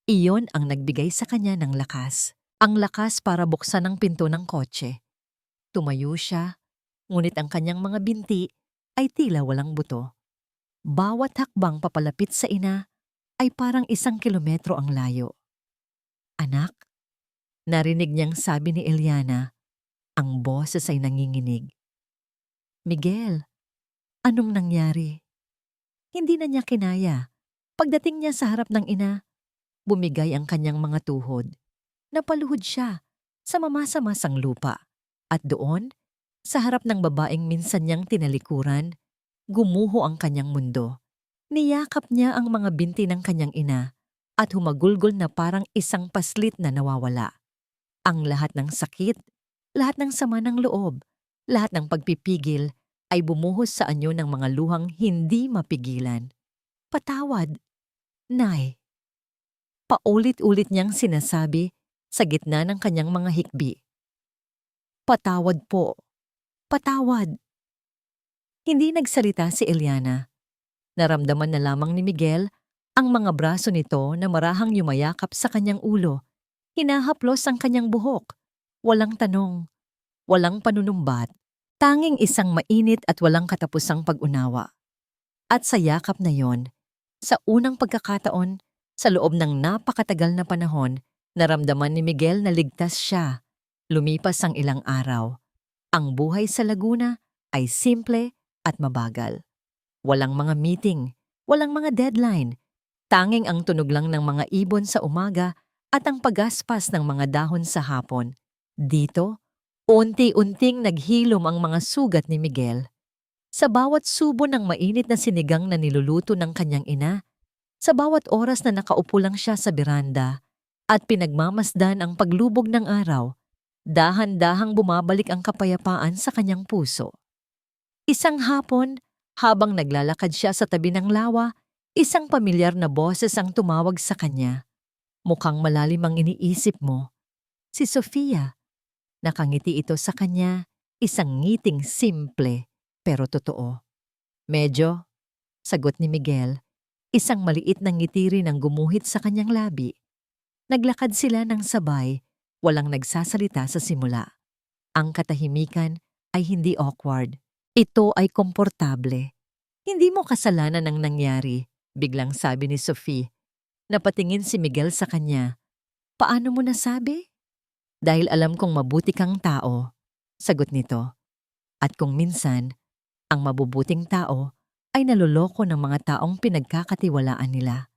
Iyon ang nagbigay sa kanya ng lakas. Ang lakas para buksan ang pinto ng kotse. Tumayo siya, ngunit ang kanyang mga binti ay tila walang buto. Bawat hakbang papalapit sa ina ay parang 1 kilometro ang layo. "Anak," narinig niyang sabi ni Eliana, ang boses ay nanginginig. "Miguel, anong nangyari?" Hindi na niya kinaya. Pagdating niya sa harap ng ina, bumigay ang kanyang mga tuhod. Napaluhod siya sa mamasa-masang lupa. At doon, sa harap ng babaeng minsan niyang tinalikuran, gumuho ang kanyang mundo. Niyakap niya ang mga binti ng kanyang ina at humagulgol na parang isang paslit na nawawala. Ang lahat ng sakit, lahat ng sama ng loob, lahat ng pagpipigil ay bumuhos sa anyo ng mga luhang hindi mapigilan. "Patawad, Nay." Paulit-ulit niyang sinasabi sa gitna ng kanyang mga hikbi. "Patawad po. Patawad." Hindi nagsalita si Eliana. Naramdaman na lamang ni Miguel ang mga braso nito na marahang yumayakap sa kanyang ulo. Hinahaplos ang kanyang buhok. Walang tanong, walang panunumbat, tanging isang mainit at walang katapusang pag-unawa. At sa yakap na yon, sa unang pagkakataon, sa loob ng napakatagal na panahon, naramdaman ni Miguel na ligtas siya. Lumipas ang ilang araw. Ang buhay sa Laguna ay simple at mabagal. Walang mga meeting, walang mga deadline. Tanging ang tunog lang ng mga ibon sa umaga at ang pagaspas ng mga dahon sa hapon. Dito, unti-unting naghilom ang mga sugat ni Miguel. Sa bawat subo ng mainit na sinigang na niluluto ng kanyang ina, sa bawat oras na nakaupo lang siya sa beranda at pinagmamasdan ang paglubog ng araw, dahan-dahang bumabalik ang kapayapaan sa kanyang puso. Isang hapon, habang naglalakad siya sa tabi ng lawa, isang pamilyar na boses ang tumawag sa kanya. "Mukhang malalim ang iniisip mo." Si Sofia. Nakangiti ito sa kanya, isang ngiting simple pero totoo. "Medyo," sagot ni Miguel. Isang maliit na ngiti rin ang gumuhit sa kanyang labi. Naglakad sila ng sabay, walang nagsasalita sa simula. Ang katahimikan ay hindi awkward. Ito ay komportable. "Hindi mo kasalanan ang nangyari," biglang sabi ni Sophie. Napatingin si Miguel sa kanya. "Paano mo nasabi?" "Dahil alam kong mabuti kang tao," sagot nito. "At kung minsan, ang mabubuting tao ay naloloko ng mga taong pinagkakatiwalaan nila."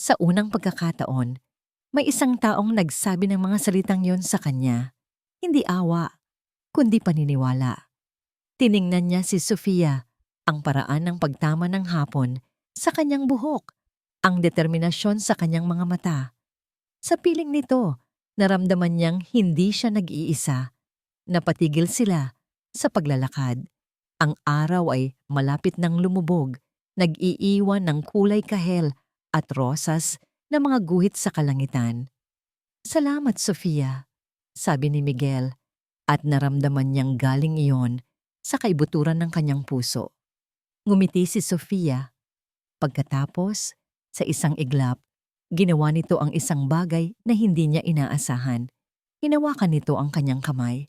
Sa unang pagkakataon, may isang taong nagsabi ng mga salitang yon sa kanya. Hindi awa, kundi paniniwala. Tiningnan niya si Sofia, ang paraan ng pagtama ng hapon sa kanyang buhok, ang determinasyon sa kanyang mga mata. Sa piling nito, naramdaman niyang hindi siya nag-iisa. Napatigil sila sa paglalakad. Ang araw ay malapit ng lumubog, nag-iiwan ng kulay kahel at rosas na mga guhit sa kalangitan. "Salamat, Sofia," sabi ni Miguel, at naramdaman niyang galing iyon sa kaibuturan ng kanyang puso. Ngumiti si Sofia. Pagkatapos, sa isang iglap, ginawa nito ang isang bagay na hindi niya inaasahan. Hinawakan nito ang kanyang kamay.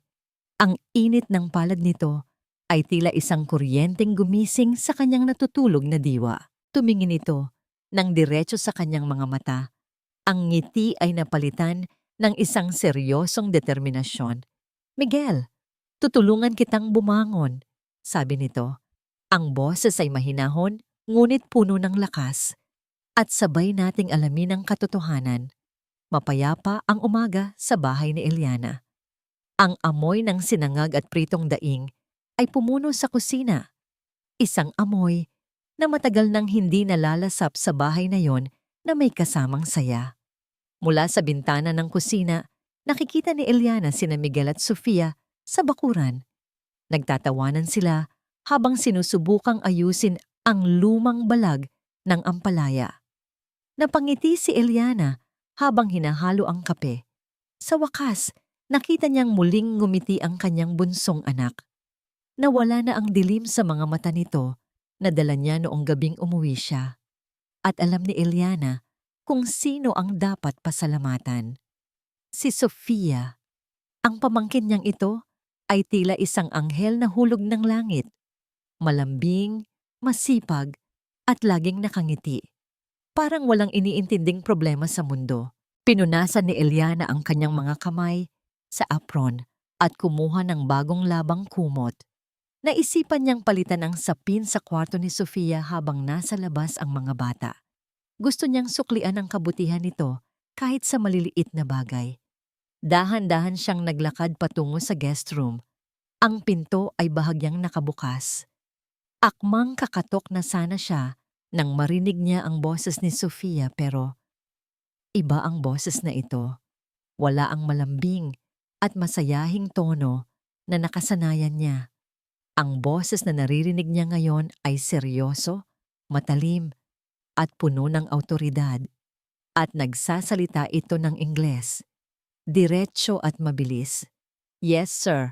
Ang init ng palad nito ay tila isang kuryenteng gumising sa kanyang natutulog na diwa. Tumingin ito nang diretso sa kanyang mga mata. Ang ngiti ay napalitan ng isang seryosong determinasyon. "Miguel, tutulungan kitang bumangon," sabi nito. Ang boses ay mahinahon, ngunit puno ng lakas. At sabay nating alamin ang katotohanan. Mapayapa ang umaga sa bahay ni Eliana. Ang amoy ng sinangag at pritong daing ay pumuno sa kusina. Isang amoy na matagal nang hindi nalalasap sa bahay na yon na may kasamang saya. Mula sa bintana ng kusina, nakikita ni Eliana sina Miguel at Sofia sa bakuran. Nagtatawanan sila habang sinusubukang ayusin ang lumang balag ng ampalaya. Napangiti si Eliana habang hinahalo ang kape. Sa wakas, nakita niyang muling ngumiti ang kanyang bunsong anak. Nawala na ang dilim sa mga mata nito na dala niya noong gabing umuwi siya. At alam ni Eliana kung sino ang dapat pasalamatan. Si Sofia. Ang pamangkin niyang ito ay tila isang anghel na hulog ng langit. Malambing, masipag, at laging nakangiti. Parang walang iniintinding problema sa mundo. Pinunasan ni Eliana ang kanyang mga kamay sa apron at kumuha ng bagong labang kumot. Naisipan niyang palitan ang sapin sa kwarto ni Sofia habang nasa labas ang mga bata. Gusto niyang suklian ang kabutihan nito kahit sa maliliit na bagay. Dahan-dahan siyang naglakad patungo sa guest room. Ang pinto ay bahagyang nakabukas. Akmang kakatok na sana siya nang marinig niya ang boses ni Sofia pero iba ang boses na ito. Wala ang malambing at masayahing tono na nakasanayan niya. Ang boses na naririnig niya ngayon ay seryoso, matalim, at puno ng awtoridad. At nagsasalita ito ng Ingles. Diretso at mabilis. Yes, sir.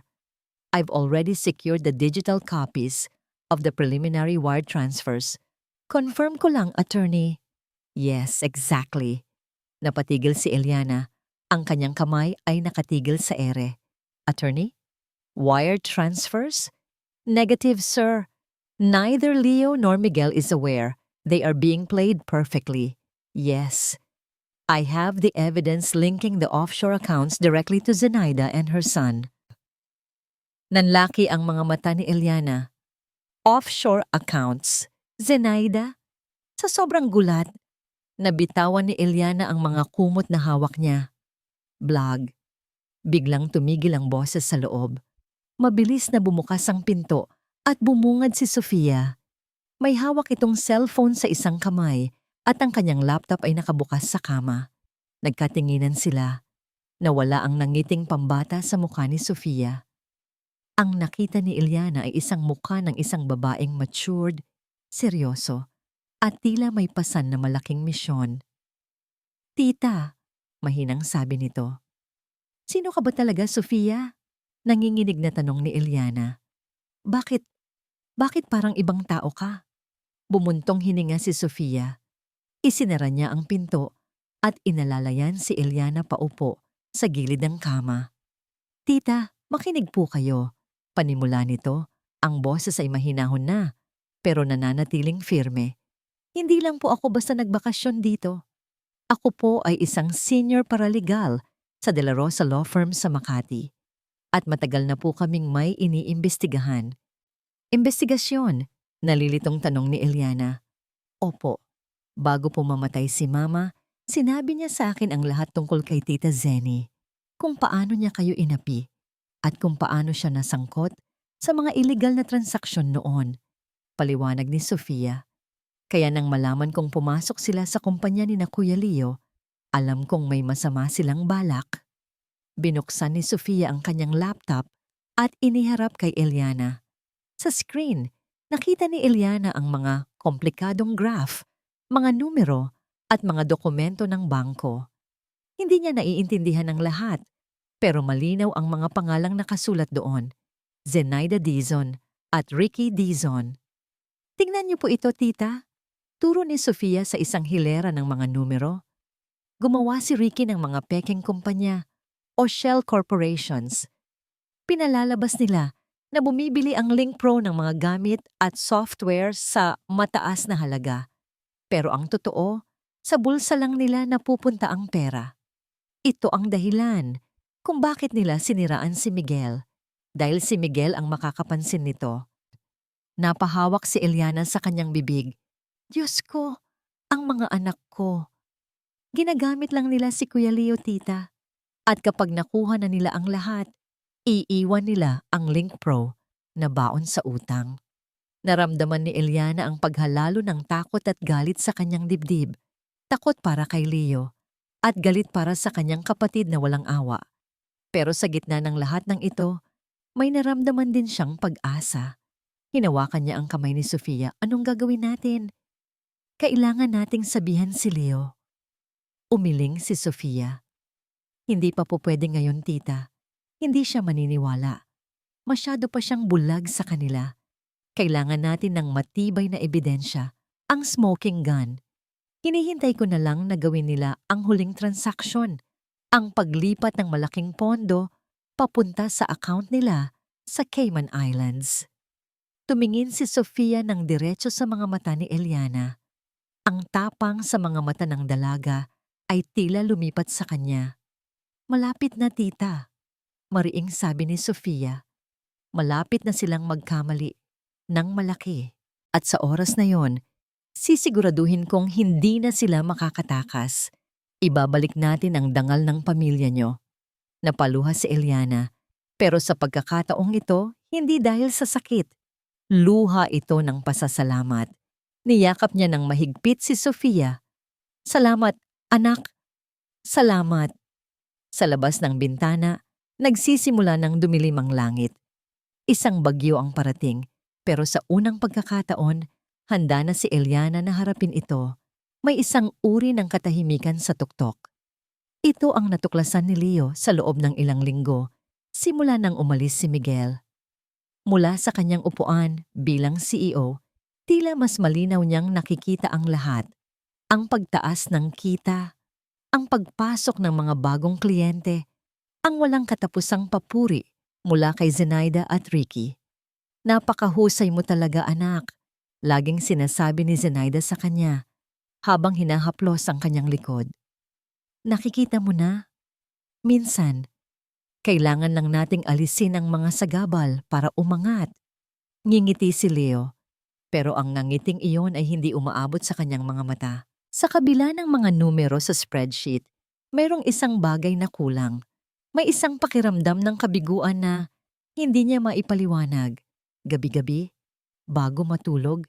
I've already secured the digital copies of the preliminary wire transfers. Confirm ko lang, attorney. Yes, exactly. Napatigil si Eliana. Ang kanyang kamay ay nakatigil sa ere. Attorney? Wire transfers? Negative, sir. Neither Leo nor Miguel is aware. They are being played perfectly. Yes. I have the evidence linking the offshore accounts directly to Zenaida and her son. Nanlaki ang mga mata ni Eliana. Offshore accounts? Zenaida? Sa sobrang gulat, nabitawan ni Eliana ang mga kumot na hawak niya. Blag. Biglang tumigil ang boses sa loob. Mabilis na bumukas ang pinto at bumungad si Sofia. May hawak itong cellphone sa isang kamay at ang kanyang laptop ay nakabukas sa kama. Nagkatinginan sila. Nawala ang nangiting pambata sa mukha ni Sofia. Ang nakita ni Eliana ay isang mukha ng isang babaeng matured, seryoso, at tila may pasan na malaking misyon. Tita, mahinang sabi nito. Sino ka ba talaga, Sofia? Nanginginig na tanong ni Eliana. Bakit parang ibang tao ka? Bumuntong hininga si Sofia. Isinara niya ang pinto at inalalayan si Eliana paupo sa gilid ng kama. Tita, makinig po kayo. Panimula nito, ang boses ay mahinahon na, pero nananatiling firme. Hindi lang po ako basta nagbakasyon dito. Ako po ay isang senior paralegal sa De La Rosa Law Firm sa Makati. At matagal na po kaming may iniimbestigahan. Investigasyon? Nalilitong tanong ni Eliana. Opo. Bago po mamatay si Mama, sinabi niya sa akin ang lahat tungkol kay Tita Zenny. Kung paano niya kayo inapi at kung paano siya nasangkot sa mga illegal na transaksyon noon. Paliwanag ni Sofia. Kaya nang malaman kong pumasok sila sa kumpanya ni na Kuya Leo, alam kong may masama silang balak. Binuksan ni Sofia ang kanyang laptop at iniharap kay Eliana. Sa screen, nakita ni Eliana ang mga komplikadong graph, mga numero at mga dokumento ng bangko. Hindi niya naiintindihan ang lahat, pero malinaw ang mga pangalang nakasulat doon. Zenaida Dizon at Ricky Dizon. Tingnan niyo po ito, tita. Turo ni Sofia sa isang hilera ng mga numero. Gumawa si Ricky ng mga pekeng kumpanya o shell corporations. Pinalalabas nila na bumibili ang LinkPro ng mga gamit at software sa mataas na halaga. Pero ang totoo, sa bulsa lang nila napupunta ang pera. Ito ang dahilan kung bakit nila siniraan si Miguel. Dahil si Miguel ang makakapansin nito. Napahawak si Eliana sa kanyang bibig. Diyos ko, ang mga anak ko. Ginagamit lang nila si Kuya Leo, tita. At kapag nakuha na nila ang lahat, iiwan nila ang LinkPro na baon sa utang. Naramdaman ni Eliana ang paghalalo ng takot at galit sa kanyang dibdib. Takot para kay Leo at galit para sa kanyang kapatid na walang awa. Pero sa gitna ng lahat ng ito, may naramdaman din siyang pag-asa. Hinawakan niya ang kamay ni Sofia. Anong gagawin natin? Kailangan nating sabihan si Leo. Umiling si Sofia. Hindi pa po pwede ngayon, tita. Hindi siya maniniwala. Masyado pa siyang bulag sa kanila. Kailangan natin ng matibay na ebidensya, ang smoking gun. Hinihintay ko na lang na gawin nila ang huling transaksyon, ang paglipat ng malaking pondo papunta sa account nila sa Cayman Islands. Tumingin si Sofia ng diretso sa mga mata ni Eliana. Ang tapang sa mga mata ng dalaga ay tila lumipat sa kanya. Malapit na, tita. Mariing sabi ni Sofia. Malapit na silang magkamali ng malaki. At sa oras na yon, sisiguraduhin kong hindi na sila makakatakas. Ibabalik natin ang dangal ng pamilya nyo. Napaluha si Eliana. Pero sa pagkakataong ito, hindi dahil sa sakit. Luha ito ng pasasalamat. Niyakap niya ng mahigpit si Sofia. Salamat, anak. Salamat. Sa labas ng bintana, nagsisimula ng dumilim ang langit. Isang bagyo ang parating, pero sa unang pagkakataon, handa na si Eliana na harapin ito. May isang uri ng katahimikan sa tuktok. Ito ang natuklasan ni Leo sa loob ng ilang linggo, simula nang umalis si Miguel. Mula sa kanyang upuan bilang CEO, tila mas malinaw niyang nakikita ang lahat. Ang pagtaas ng kita, ang pagpasok ng mga bagong kliyente, ang walang katapusang papuri mula kay Zenaida at Ricky. Napakahusay mo talaga, anak. Laging sinasabi ni Zenaida sa kanya habang hinahaplos ang kanyang likod. Nakikita mo na? Minsan, kailangan lang nating alisin ang mga sagabal para umangat. Ngingiti si Leo, pero ang nangiting iyon ay hindi umaabot sa kanyang mga mata. Sa kabila ng mga numero sa spreadsheet, mayroong isang bagay na kulang. May isang pakiramdam ng kabiguan na hindi niya maipaliwanag. Gabi-gabi, bago matulog,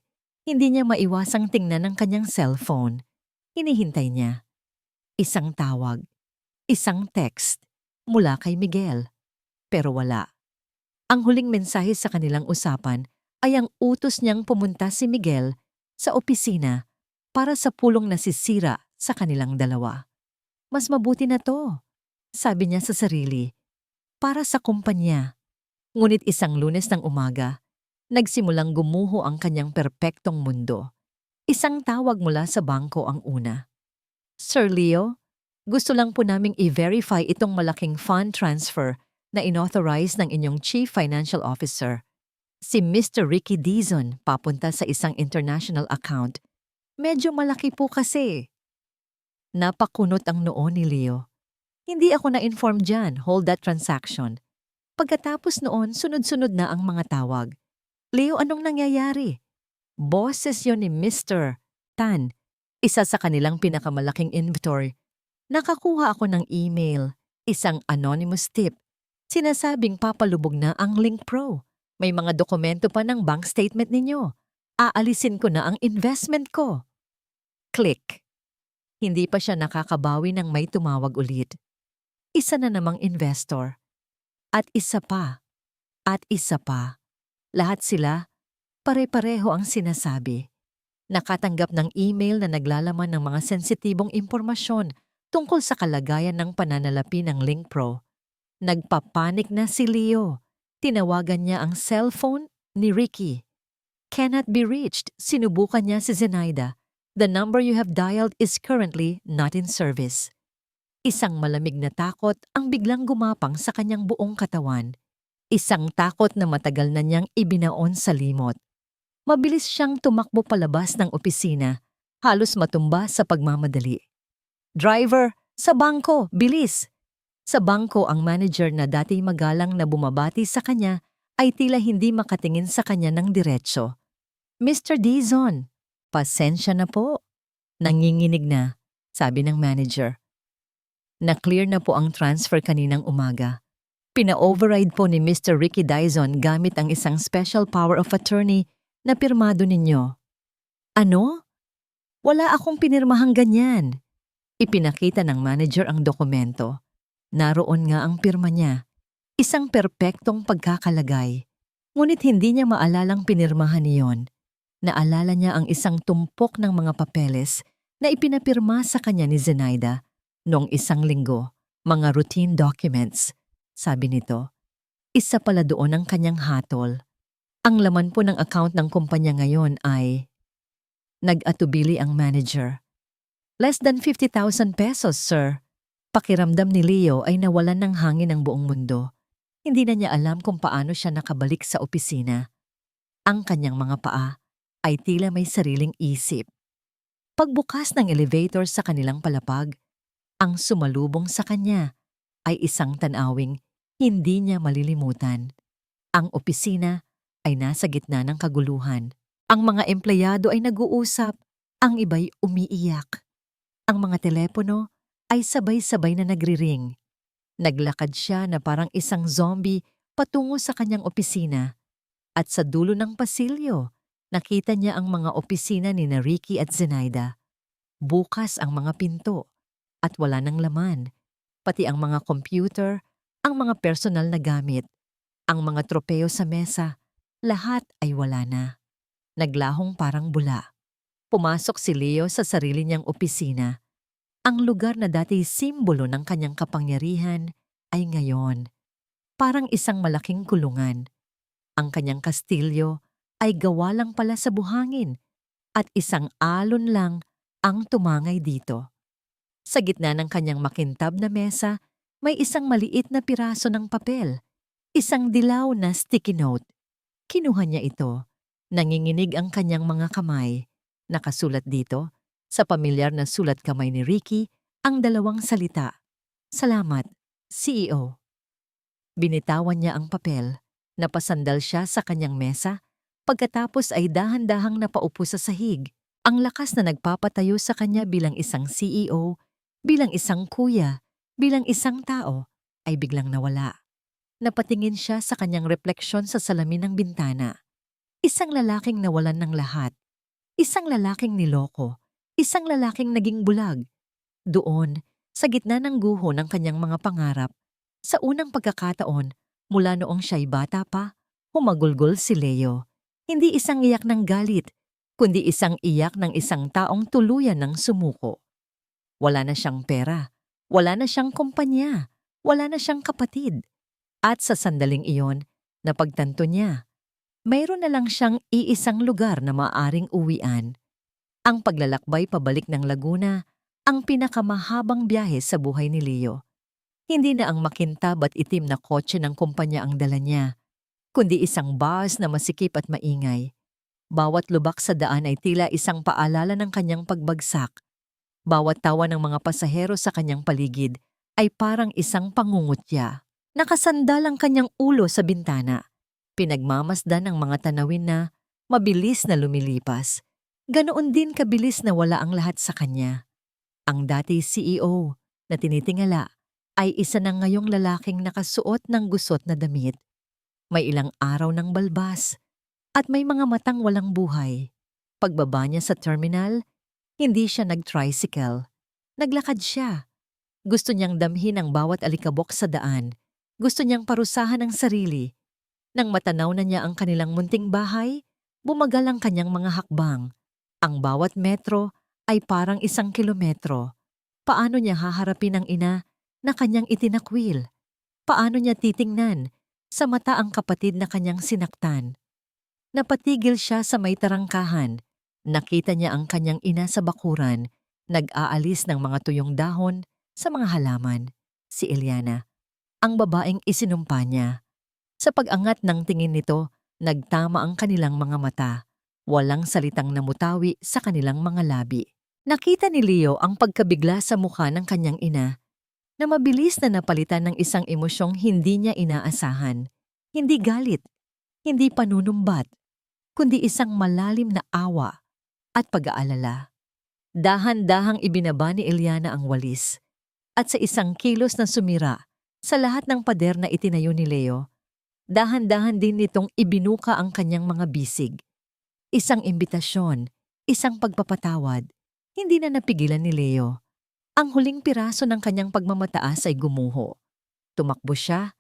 hindi niya maiwasang tingnan ang kanyang cellphone. Hinihintay niya. Isang tawag, isang text mula kay Miguel. Pero wala. Ang huling mensahe sa kanilang usapan ay ang utos niyang pumunta si Miguel sa opisina para sa pulong nasisira sa kanilang dalawa. Mas mabuti na to, sabi niya sa sarili, para sa kumpanya. Ngunit isang Lunes ng umaga, nagsimulang gumuho ang kanyang perpektong mundo. Isang tawag mula sa bangko ang una. Sir Leo, gusto lang po naming i-verify itong malaking fund transfer na inauthorize ng inyong Chief Financial Officer. Si Mr. Ricky Dizon papunta sa isang international account. Medyo malaki po kasi. Napakunot ang noo ni Leo. Hindi ako na-inform dyan, hold that transaction. Pagkatapos noon, sunod-sunod na ang mga tawag. Leo, anong nangyayari? Boses yon ni Mr. Tan, isa sa kanilang pinakamalaking inventory. Nakakuha ako ng email, isang anonymous tip. Sinasabing papalubog na ang Link Pro. May mga dokumento pa ng bank statement ninyo. Aalisin ko na ang investment ko. Click. Hindi pa siya nakakabawi nang may tumawag ulit. Isa na namang investor. At isa pa. At isa pa. Lahat sila, pare-pareho ang sinasabi. Nakatanggap ng email na naglalaman ng mga sensitibong impormasyon tungkol sa kalagayan ng pananalapi ng Link Pro. Nagpapanik na si Leo. Tinawagan niya ang cellphone ni Ricky. Cannot be reached. Sinubukan niya si Zenaida. The number you have dialed is currently not in service. Isang malamig na takot ang biglang gumapang sa kanyang buong katawan. Isang takot na matagal na niyang ibinaon sa limot. Mabilis siyang tumakbo palabas ng opisina, halos matumba sa pagmamadali. Driver, sa bangko, bilis! Sa bangko ang manager na dati magalang na bumabati sa kanya ay tila hindi makatingin sa kanya ng diretso. Mr. Dizon, pasensya na po. Nanginginig na, sabi ng manager. Na-clear na po ang transfer kaninang umaga. Pina-override po ni Mr. Ricky Dizon gamit ang isang special power of attorney na pirmado ninyo. Ano? Wala akong pinirmahang ganyan. Ipinakita ng manager ang dokumento. Naroon nga ang pirma niya. Isang perpektong pagkakalagay. Ngunit hindi niya maalalang pinirmahan niyon. Naalala niya ang isang tumpok ng mga papeles na ipinapirma sa kanya ni Zenaida noong 1 linggo, mga routine documents. Sabi nito, isa pala doon ang kanyang hatol. Ang laman po ng account ng kumpanya ngayon ay nag-atubili ang manager. Less than 50,000 pesos, sir. Pakiramdam ni Leo ay nawalan ng hangin ang buong mundo. Hindi na niya alam kung paano siya nakabalik sa opisina. Ang kanyang mga paa ay tila may sariling isip. Pagbukas ng elevator sa kanilang palapag, ang sumalubong sa kanya ay isang tanawing hindi niya malilimutan. Ang opisina ay nasa gitna ng kaguluhan. Ang mga empleyado ay nag-uusap, ang iba'y umiiyak. Ang mga telepono ay sabay-sabay na nagriring. Naglakad siya na parang isang zombie patungo sa kanyang opisina. At sa dulo ng pasilyo, nakita niya ang mga opisina ni Ricky at Zenaida. Bukas ang mga pinto at wala ng laman. Pati ang mga computer, ang mga personal na gamit, ang mga tropeo sa mesa, lahat ay wala na. Naglahong parang bula. Pumasok si Leo sa sarili niyang opisina. Ang lugar na dati simbolo ng kanyang kapangyarihan ay ngayon parang isang malaking kulungan. Ang kanyang kastilyo ay gawa lang pala sa buhangin at isang alon lang ang tumangay dito. Sa gitna ng kanyang makintab na mesa, may isang maliit na piraso ng papel, isang dilaw na sticky note. Kinuha niya ito. Nanginginig ang kanyang mga kamay. Nakasulat dito, sa pamilyar na sulat kamay ni Ricky, ang dalawang salita. Salamat, CEO. Binitawan niya ang papel. Napasandal siya sa kanyang mesa. Pagkatapos ay dahan-dahang napaupo sa sahig. Ang lakas na nagpapatayo sa kanya bilang isang CEO, bilang isang kuya, bilang isang tao, ay biglang nawala. Napatingin siya sa kanyang refleksyon sa salamin ng bintana. Isang lalaking nawalan ng lahat. Isang lalaking niloko. Isang lalaking naging bulag. Doon, sa gitna ng guho ng kanyang mga pangarap, sa unang pagkakataon, mula noong siya'y bata pa, humagulgol si Leo. Hindi isang iyak ng galit, kundi isang iyak ng isang taong tuluyan ng sumuko. Wala na siyang pera, wala na siyang kumpanya, wala na siyang kapatid. At sa sandaling iyon, napagtanto niya, mayroon na lang siyang iisang lugar na maaaring uwian. Ang paglalakbay pabalik ng Laguna, ang pinakamahabang biyahe sa buhay ni Leo. Hindi na ang makintab at itim na kotse ng kumpanya ang dala niya, kundi isang bus na masikip at maingay. Bawat lubak sa daan ay tila isang paalala ng kanyang pagbagsak. Bawat tawa ng mga pasahero sa kanyang paligid ay parang isang pangungutya. Nakasandal ang kanyang ulo sa bintana. Pinagmamasdan ang mga tanawin na mabilis na lumilipas. Ganoon din kabilis na wala ang lahat sa kanya. Ang dati CEO na tinitingala ay isa na ngayong lalaking nakasuot ng gusot na damit. May ilang araw ng balbas at may mga matang walang buhay. Pagbaba niya sa terminal, hindi siya nag-tricycle. Naglakad siya. Gusto niyang damhin ang bawat alikabok sa daan. Gusto niyang parusahan ang sarili. Nang matanaw na niya ang kanilang munting bahay, bumagal ang kanyang mga hakbang. Ang bawat metro ay parang 1 kilometro. Paano niya haharapin ang ina na kanyang itinakwil? Paano niya titingnan sa mata ang kapatid na kanyang sinaktan? Napatigil siya sa may tarangkahan. Nakita niya ang kanyang ina sa bakuran, nag-aalis ng mga tuyong dahon sa mga halaman. Si Eliana, ang babaeng isinumpa niya. Sa pag-angat ng tingin nito, nagtama ang kanilang mga mata. Walang salitang namutawi sa kanilang mga labi. Nakita ni Leo ang pagkabigla sa mukha ng kanyang ina na mabilis na napalitan ng isang emosyong hindi niya inaasahan. Hindi galit, hindi panunumbat, kundi isang malalim na awa at pag-aalala. Dahan-dahang ibinaba ni Eliana ang walis at sa isang kilos na sumira sa lahat ng pader na itinayo ni Leo, dahan-dahan din nitong ibinuka ang kanyang mga bisig. Isang imbitasyon, isang pagpapatawad. Hindi na napigilan ni Leo. Ang huling piraso ng kanyang pagmamataas ay gumuho. Tumakbo siya,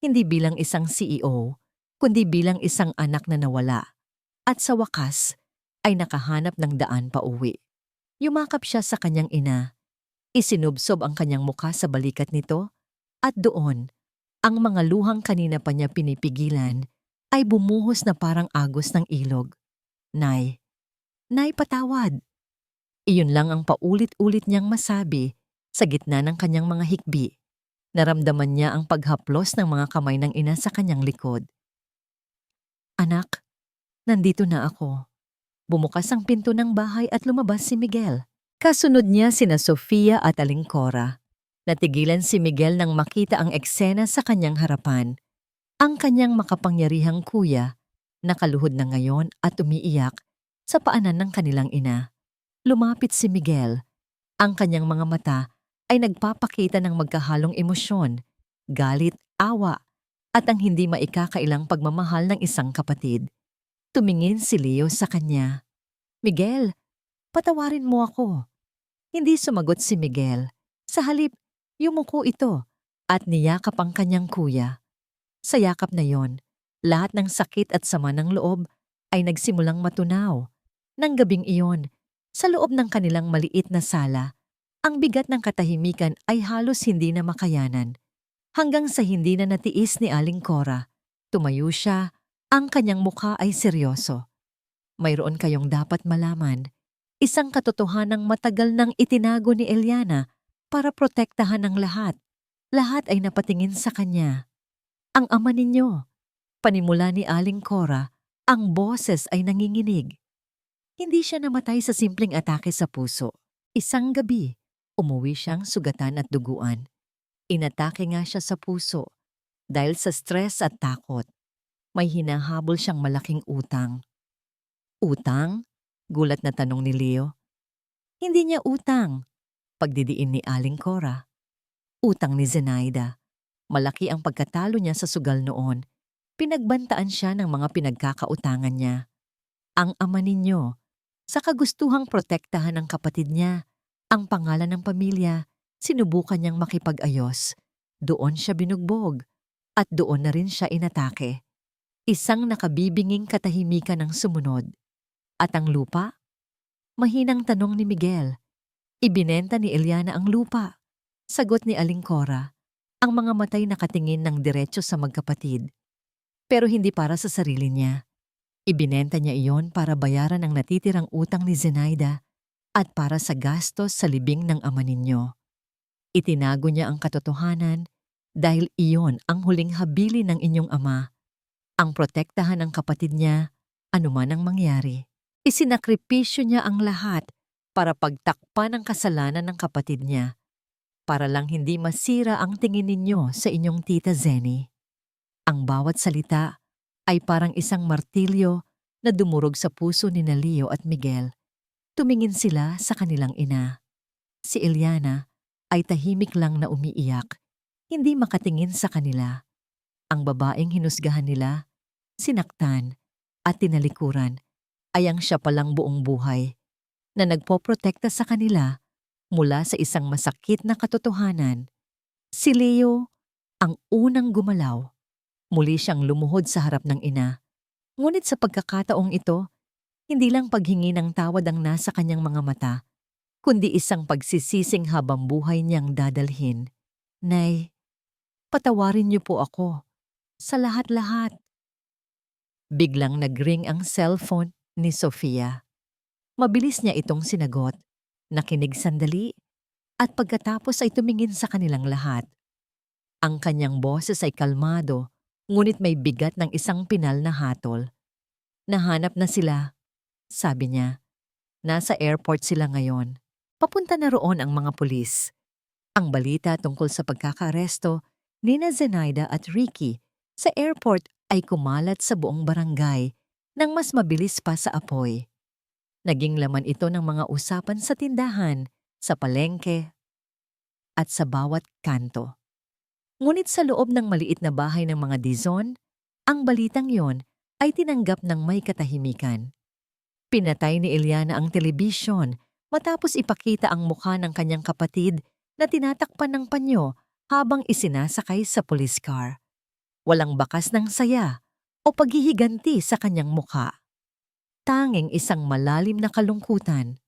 hindi bilang isang CEO, kundi bilang isang anak na nawala. At sa wakas, ay nakahanap ng daan pauwi. Yumakap siya sa kanyang ina. Isinubsob ang kanyang mukha sa balikat nito, at doon, ang mga luhang kanina pa niya pinipigilan ay bumuhos na parang agos ng ilog. Nay, Nay, patawad. Iyon lang ang paulit-ulit niyang masabi sa gitna ng kanyang mga hikbi. Naramdaman niya ang paghaplos ng mga kamay ng ina sa kanyang likod. Anak, nandito na ako. Bumukas ang pinto ng bahay at lumabas si Miguel. Kasunod niya sina Sofia at Aling Cora. Natigilan si Miguel nang makita ang eksena sa kanyang harapan. Ang kanyang makapangyarihang kuya, nakaluhod na ngayon at umiiyak sa paanan ng kanilang ina. Lumapit si Miguel. Ang kanyang mga mata ay nagpapakita ng magkahalong emosyon, galit, awa, at ang hindi maikakailang pagmamahal ng isang kapatid. Tumingin si Leo sa kanya. Miguel, patawarin mo ako. Hindi sumagot si Miguel. Sa halip, yumuko ito at niyakap ang kanyang kuya. Sa yakap na yon, lahat ng sakit at sama ng loob ay nagsimulang matunaw. Nang gabing iyon, sa loob ng kanilang maliit na sala, ang bigat ng katahimikan ay halos hindi na makayanan. Hanggang sa hindi na natiis ni Aling Cora, tumayo siya, ang kanyang mukha ay seryoso. Mayroon kayong dapat malaman, isang katotohanang matagal nang itinago ni Eliana para protektahan ng lahat. Lahat ay napatingin sa kanya. Ang ama ninyo, panimula ni Aling Cora, ang boses ay nanginginig. Hindi siya namatay sa simpleng atake sa puso. Isang gabi, umuwi siyang sugatan at duguan. Inatake nga siya sa puso dahil sa stress at takot. May hinahabol siyang malaking utang. Utang? Gulat na tanong ni Leo. Hindi niya utang. Pagdidiin ni Aling Cora. Utang ni Zenaida. Malaki ang pagkatalo niya sa sugal noon. Pinagbantaan siya ng mga pinagkakautangan niya. Ang ama ninyo, sa kagustuhang protektahan ng kapatid niya, ang pangalan ng pamilya, sinubukan niyang makipag-ayos. Doon siya binugbog at doon na rin siya inatake. Isang nakabibinging katahimikan ang sumunod. At ang lupa? Mahinang tanong ni Miguel. Ibinenta ni Eliana ang lupa. Sagot ni Aling Cora. Ang mga matay nakatingin ng diretso sa magkapatid. Pero hindi para sa sarili niya. Ibinenta niya iyon para bayaran ang natitirang utang ni Zenaida at para sa gastos sa libing ng ama ninyo. Itinago niya ang katotohanan dahil iyon ang huling habili ng inyong ama. Ang protektahan ng kapatid niya, anuman ang mangyari. Isinakripisyo niya ang lahat para pagtakpan ang kasalanan ng kapatid niya, para lang hindi masira ang tingin ninyo sa inyong tita Zenny. Ang bawat salita ay parang isang martilyo na dumurog sa puso ni Leo at Miguel. Tumingin sila sa kanilang ina. Si Eliana ay tahimik lang na umiiyak, hindi makatingin sa kanila. Ang babaeng hinusgahan nila, sinaktan at tinalikuran ay ang siya palang buong buhay na nagpoprotekta sa kanila mula sa isang masakit na katotohanan. Si Leo ang unang gumalaw. Muli siyang lumuhod sa harap ng ina. Ngunit sa pagkakataong ito, hindi lang paghingi ng tawad ang nasa kanyang mga mata, kundi isang pagsisising habang buhay niyang dadalhin. Nay, patawarin niyo po ako sa lahat-lahat. Biglang nagring ang cellphone ni Sofia. Mabilis niya itong sinagot, nakinig sandali, at pagkatapos ay tumingin sa kanilang lahat. Ang kanyang boses ay kalmado, ngunit may bigat ng isang pinal na hatol. Nahanap na sila, sabi niya. Nasa airport sila ngayon. Papunta na roon ang mga pulis. Ang balita tungkol sa pagkakaaresto ni Zenaida at Ricky sa airport ay kumalat sa buong barangay nang mas mabilis pa sa apoy. Naging laman ito ng mga usapan sa tindahan, sa palengke, at sa bawat kanto. Ngunit sa loob ng maliit na bahay ng mga Dizon, ang balitang yon ay tinanggap ng may katahimikan. Pinatay ni Eliana ang telebisyon matapos ipakita ang mukha ng kanyang kapatid na tinatakpan ng panyo habang isinasakay sa police car. Walang bakas ng saya o paghihiganti sa kanyang mukha. Tanging isang malalim na kalungkutan.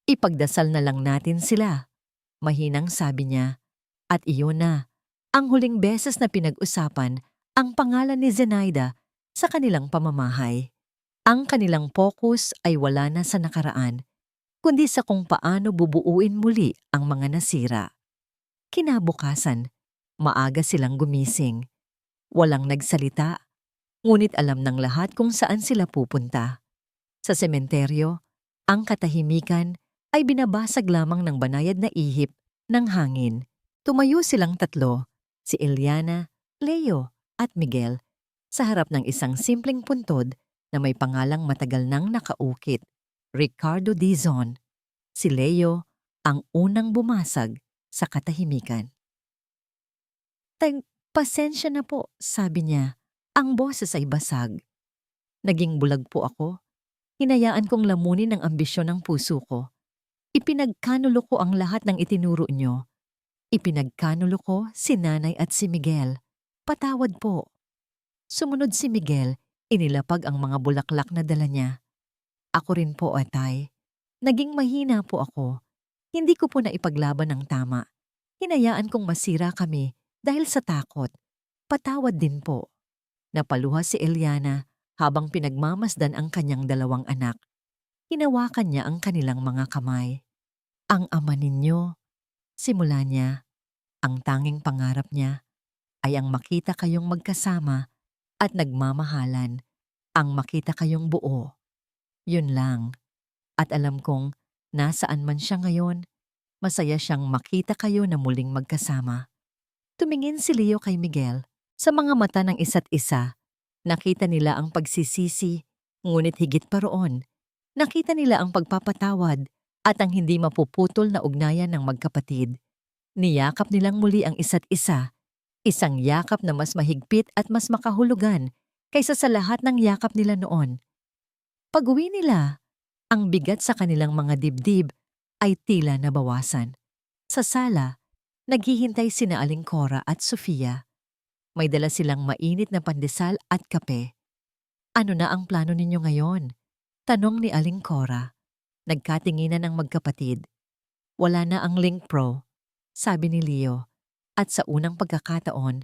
Ipagdasal na lang natin sila, mahinang sabi niya. At iyon na, ang huling beses na pinag-usapan ang pangalan ni Zenaida sa kanilang pamamahay. Ang kanilang focus ay wala na sa nakaraan, kundi sa kung paano bubuuin muli ang mga nasira. Kinabukasan, maaga silang gumising. Walang nagsalita, ngunit alam ng lahat kung saan sila pupunta. Sa sementeryo, ang katahimikan ay binabasag lamang ng banayad na ihip ng hangin. Tumayo silang tatlo, si Eliana, Leo at Miguel, sa harap ng isang simpleng puntod na may pangalang matagal nang nakaukit, Ricardo Dizon. Si Leo ang unang bumasag sa katahimikan. Pasensya na po, sabi niya. Ang boses ay basag. Naging bulag po ako. Hinayaan kong lamunin ang ambisyon ng puso ko. Ipinagkanulo ko ang lahat ng itinuro niyo. Ipinagkanulo ko si Nanay at si Miguel. Patawad po. Sumunod si Miguel, inilapag ang mga bulaklak na dala niya. Ako rin po, atay. Naging mahina po ako. Hindi ko po naipaglaban ng tama. Hinayaan kong masira kami dahil sa takot. Patawad din po. Napaluha si Eliana habang pinagmamasdan ang kanyang dalawang anak. Hinawakan niya ang kanilang mga kamay. Ang ama ninyo, simula niya, ang tanging pangarap niya ay ang makita kayong magkasama at nagmamahalan, ang makita kayong buo. Yun lang. At alam kong nasaan man siya ngayon, masaya siyang makita kayo na muling magkasama. Tumingin si Leo kay Miguel. Sa mga mata ng isa't isa, nakita nila ang pagsisisi, ngunit higit pa roon, nakita nila ang pagpapatawad at ang hindi mapuputol na ugnayan ng magkapatid. Niyakap nilang muli ang isa't isa, isang yakap na mas mahigpit at mas makahulugan kaysa sa lahat ng yakap nila noon. Pag-uwi nila, ang bigat sa kanilang mga dibdib ay tila nabawasan. Sa sala, naghihintay sina Aling Cora at Sofia. May dala silang mainit na pandesal at kape. Ano na ang plano ninyo ngayon? Tanong ni Aling Cora. Nagkatinginan ang magkapatid. Wala na ang Link Pro, sabi ni Leo. At sa unang pagkakataon,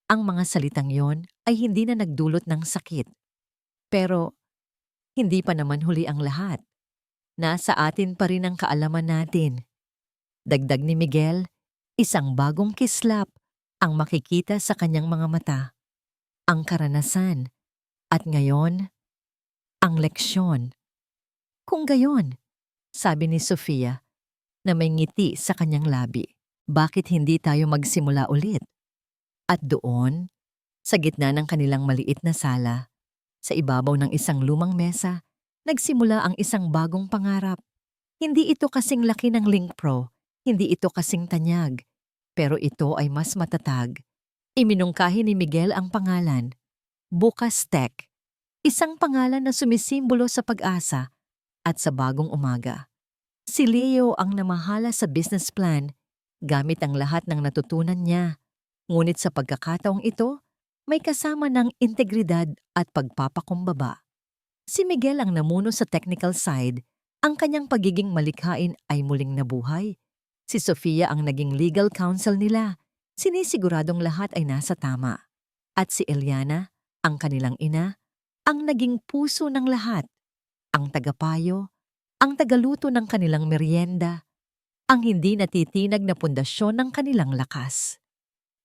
ang mga salitang yon ay hindi na nagdulot ng sakit. Pero hindi pa naman huli ang lahat. Nasa atin pa rin ang kaalaman natin. Dagdag ni Miguel, isang bagong kislap ang makikita sa kanyang mga mata. Ang karanasan. At ngayon, ang leksyon. Kung gayon, sabi ni Sofia na may ngiti sa kanyang labi, bakit hindi tayo magsimula ulit? At doon, sa gitna ng kanilang maliit na sala, sa ibabaw ng isang lumang mesa, nagsimula ang isang bagong pangarap. Hindi ito kasing laki ng Link Pro, hindi ito kasing tanyag, pero ito ay mas matatag. Iminungkahi ni Miguel ang pangalan, Bukas Tech, isang pangalan na sumisimbolo sa pag-asa at sa bagong umaga. Si Leo ang namahala sa business plan gamit ang lahat ng natutunan niya. Ngunit sa pagkakataong ito, may kasama ng integridad at pagpapakumbaba. Si Miguel ang namuno sa technical side, ang kanyang pagiging malikhain ay muling nabuhay. Si Sofia ang naging legal counsel nila, sinisiguradong lahat ay nasa tama. At si Eliana, ang kanilang ina, ang naging puso ng lahat, ang tagapayo, ang tagaluto ng kanilang merienda, ang hindi natitinag na pundasyon ng kanilang lakas.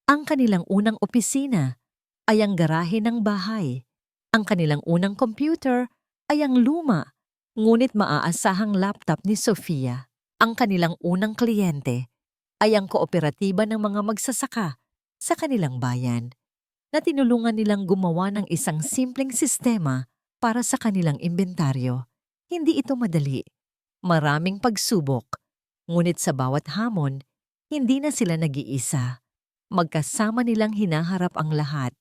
Ang kanilang unang opisina ay ang garahe ng bahay. Ang kanilang unang computer ay ang luma, ngunit maaasahang laptop ni Sofia. Ang kanilang unang kliyente ay ang kooperatiba ng mga magsasaka sa kanilang bayan, na tinulungan nilang gumawa ng isang simpleng sistema para sa kanilang inventaryo. Hindi ito madali. Maraming pagsubok. Ngunit sa bawat hamon, hindi na sila nag-iisa. Magkasama nilang hinaharap ang lahat.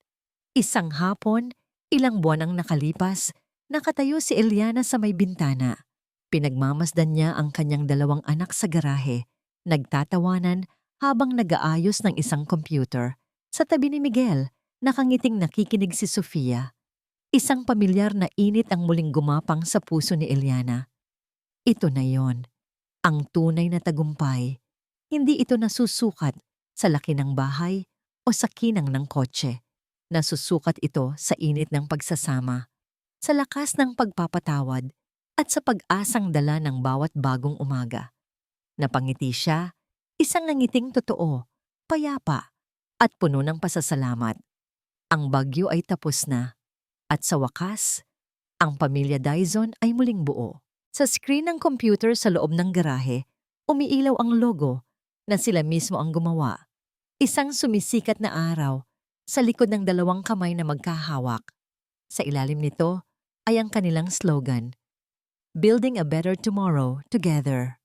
Isang hapon, ilang buwan ang nakalipas, Nakatayo si Eliana sa may bintana. Pinagmamasdan niya ang kanyang 2 anak sa garahe, nagtatawanan habang nag-aayos ng isang computer. Sa tabi ni Miguel, nakangiting nakikinig si Sofia. Isang pamilyar na init ang muling gumapang sa puso ni Eliana. Ito na yon, ang tunay na tagumpay. Hindi ito nasusukat sa laki ng bahay o sa kinang ng kotse. Nasusukat ito sa init ng pagsasama, sa lakas ng pagpapatawad at sa pag-asang dala ng bawat bagong umaga. Napangiti siya, isang nangiting totoo, payapa at puno ng pasasalamat. Ang bagyo ay tapos na at sa wakas, ang pamilya Dyson ay muling buo. Sa screen ng computer sa loob ng garahe, umiilaw ang logo na sila mismo ang gumawa. Isang sumisikat na araw sa likod ng 2 kamay na magkahawak. Sa ilalim nito ay ang kanilang slogan, Building a Better Tomorrow Together.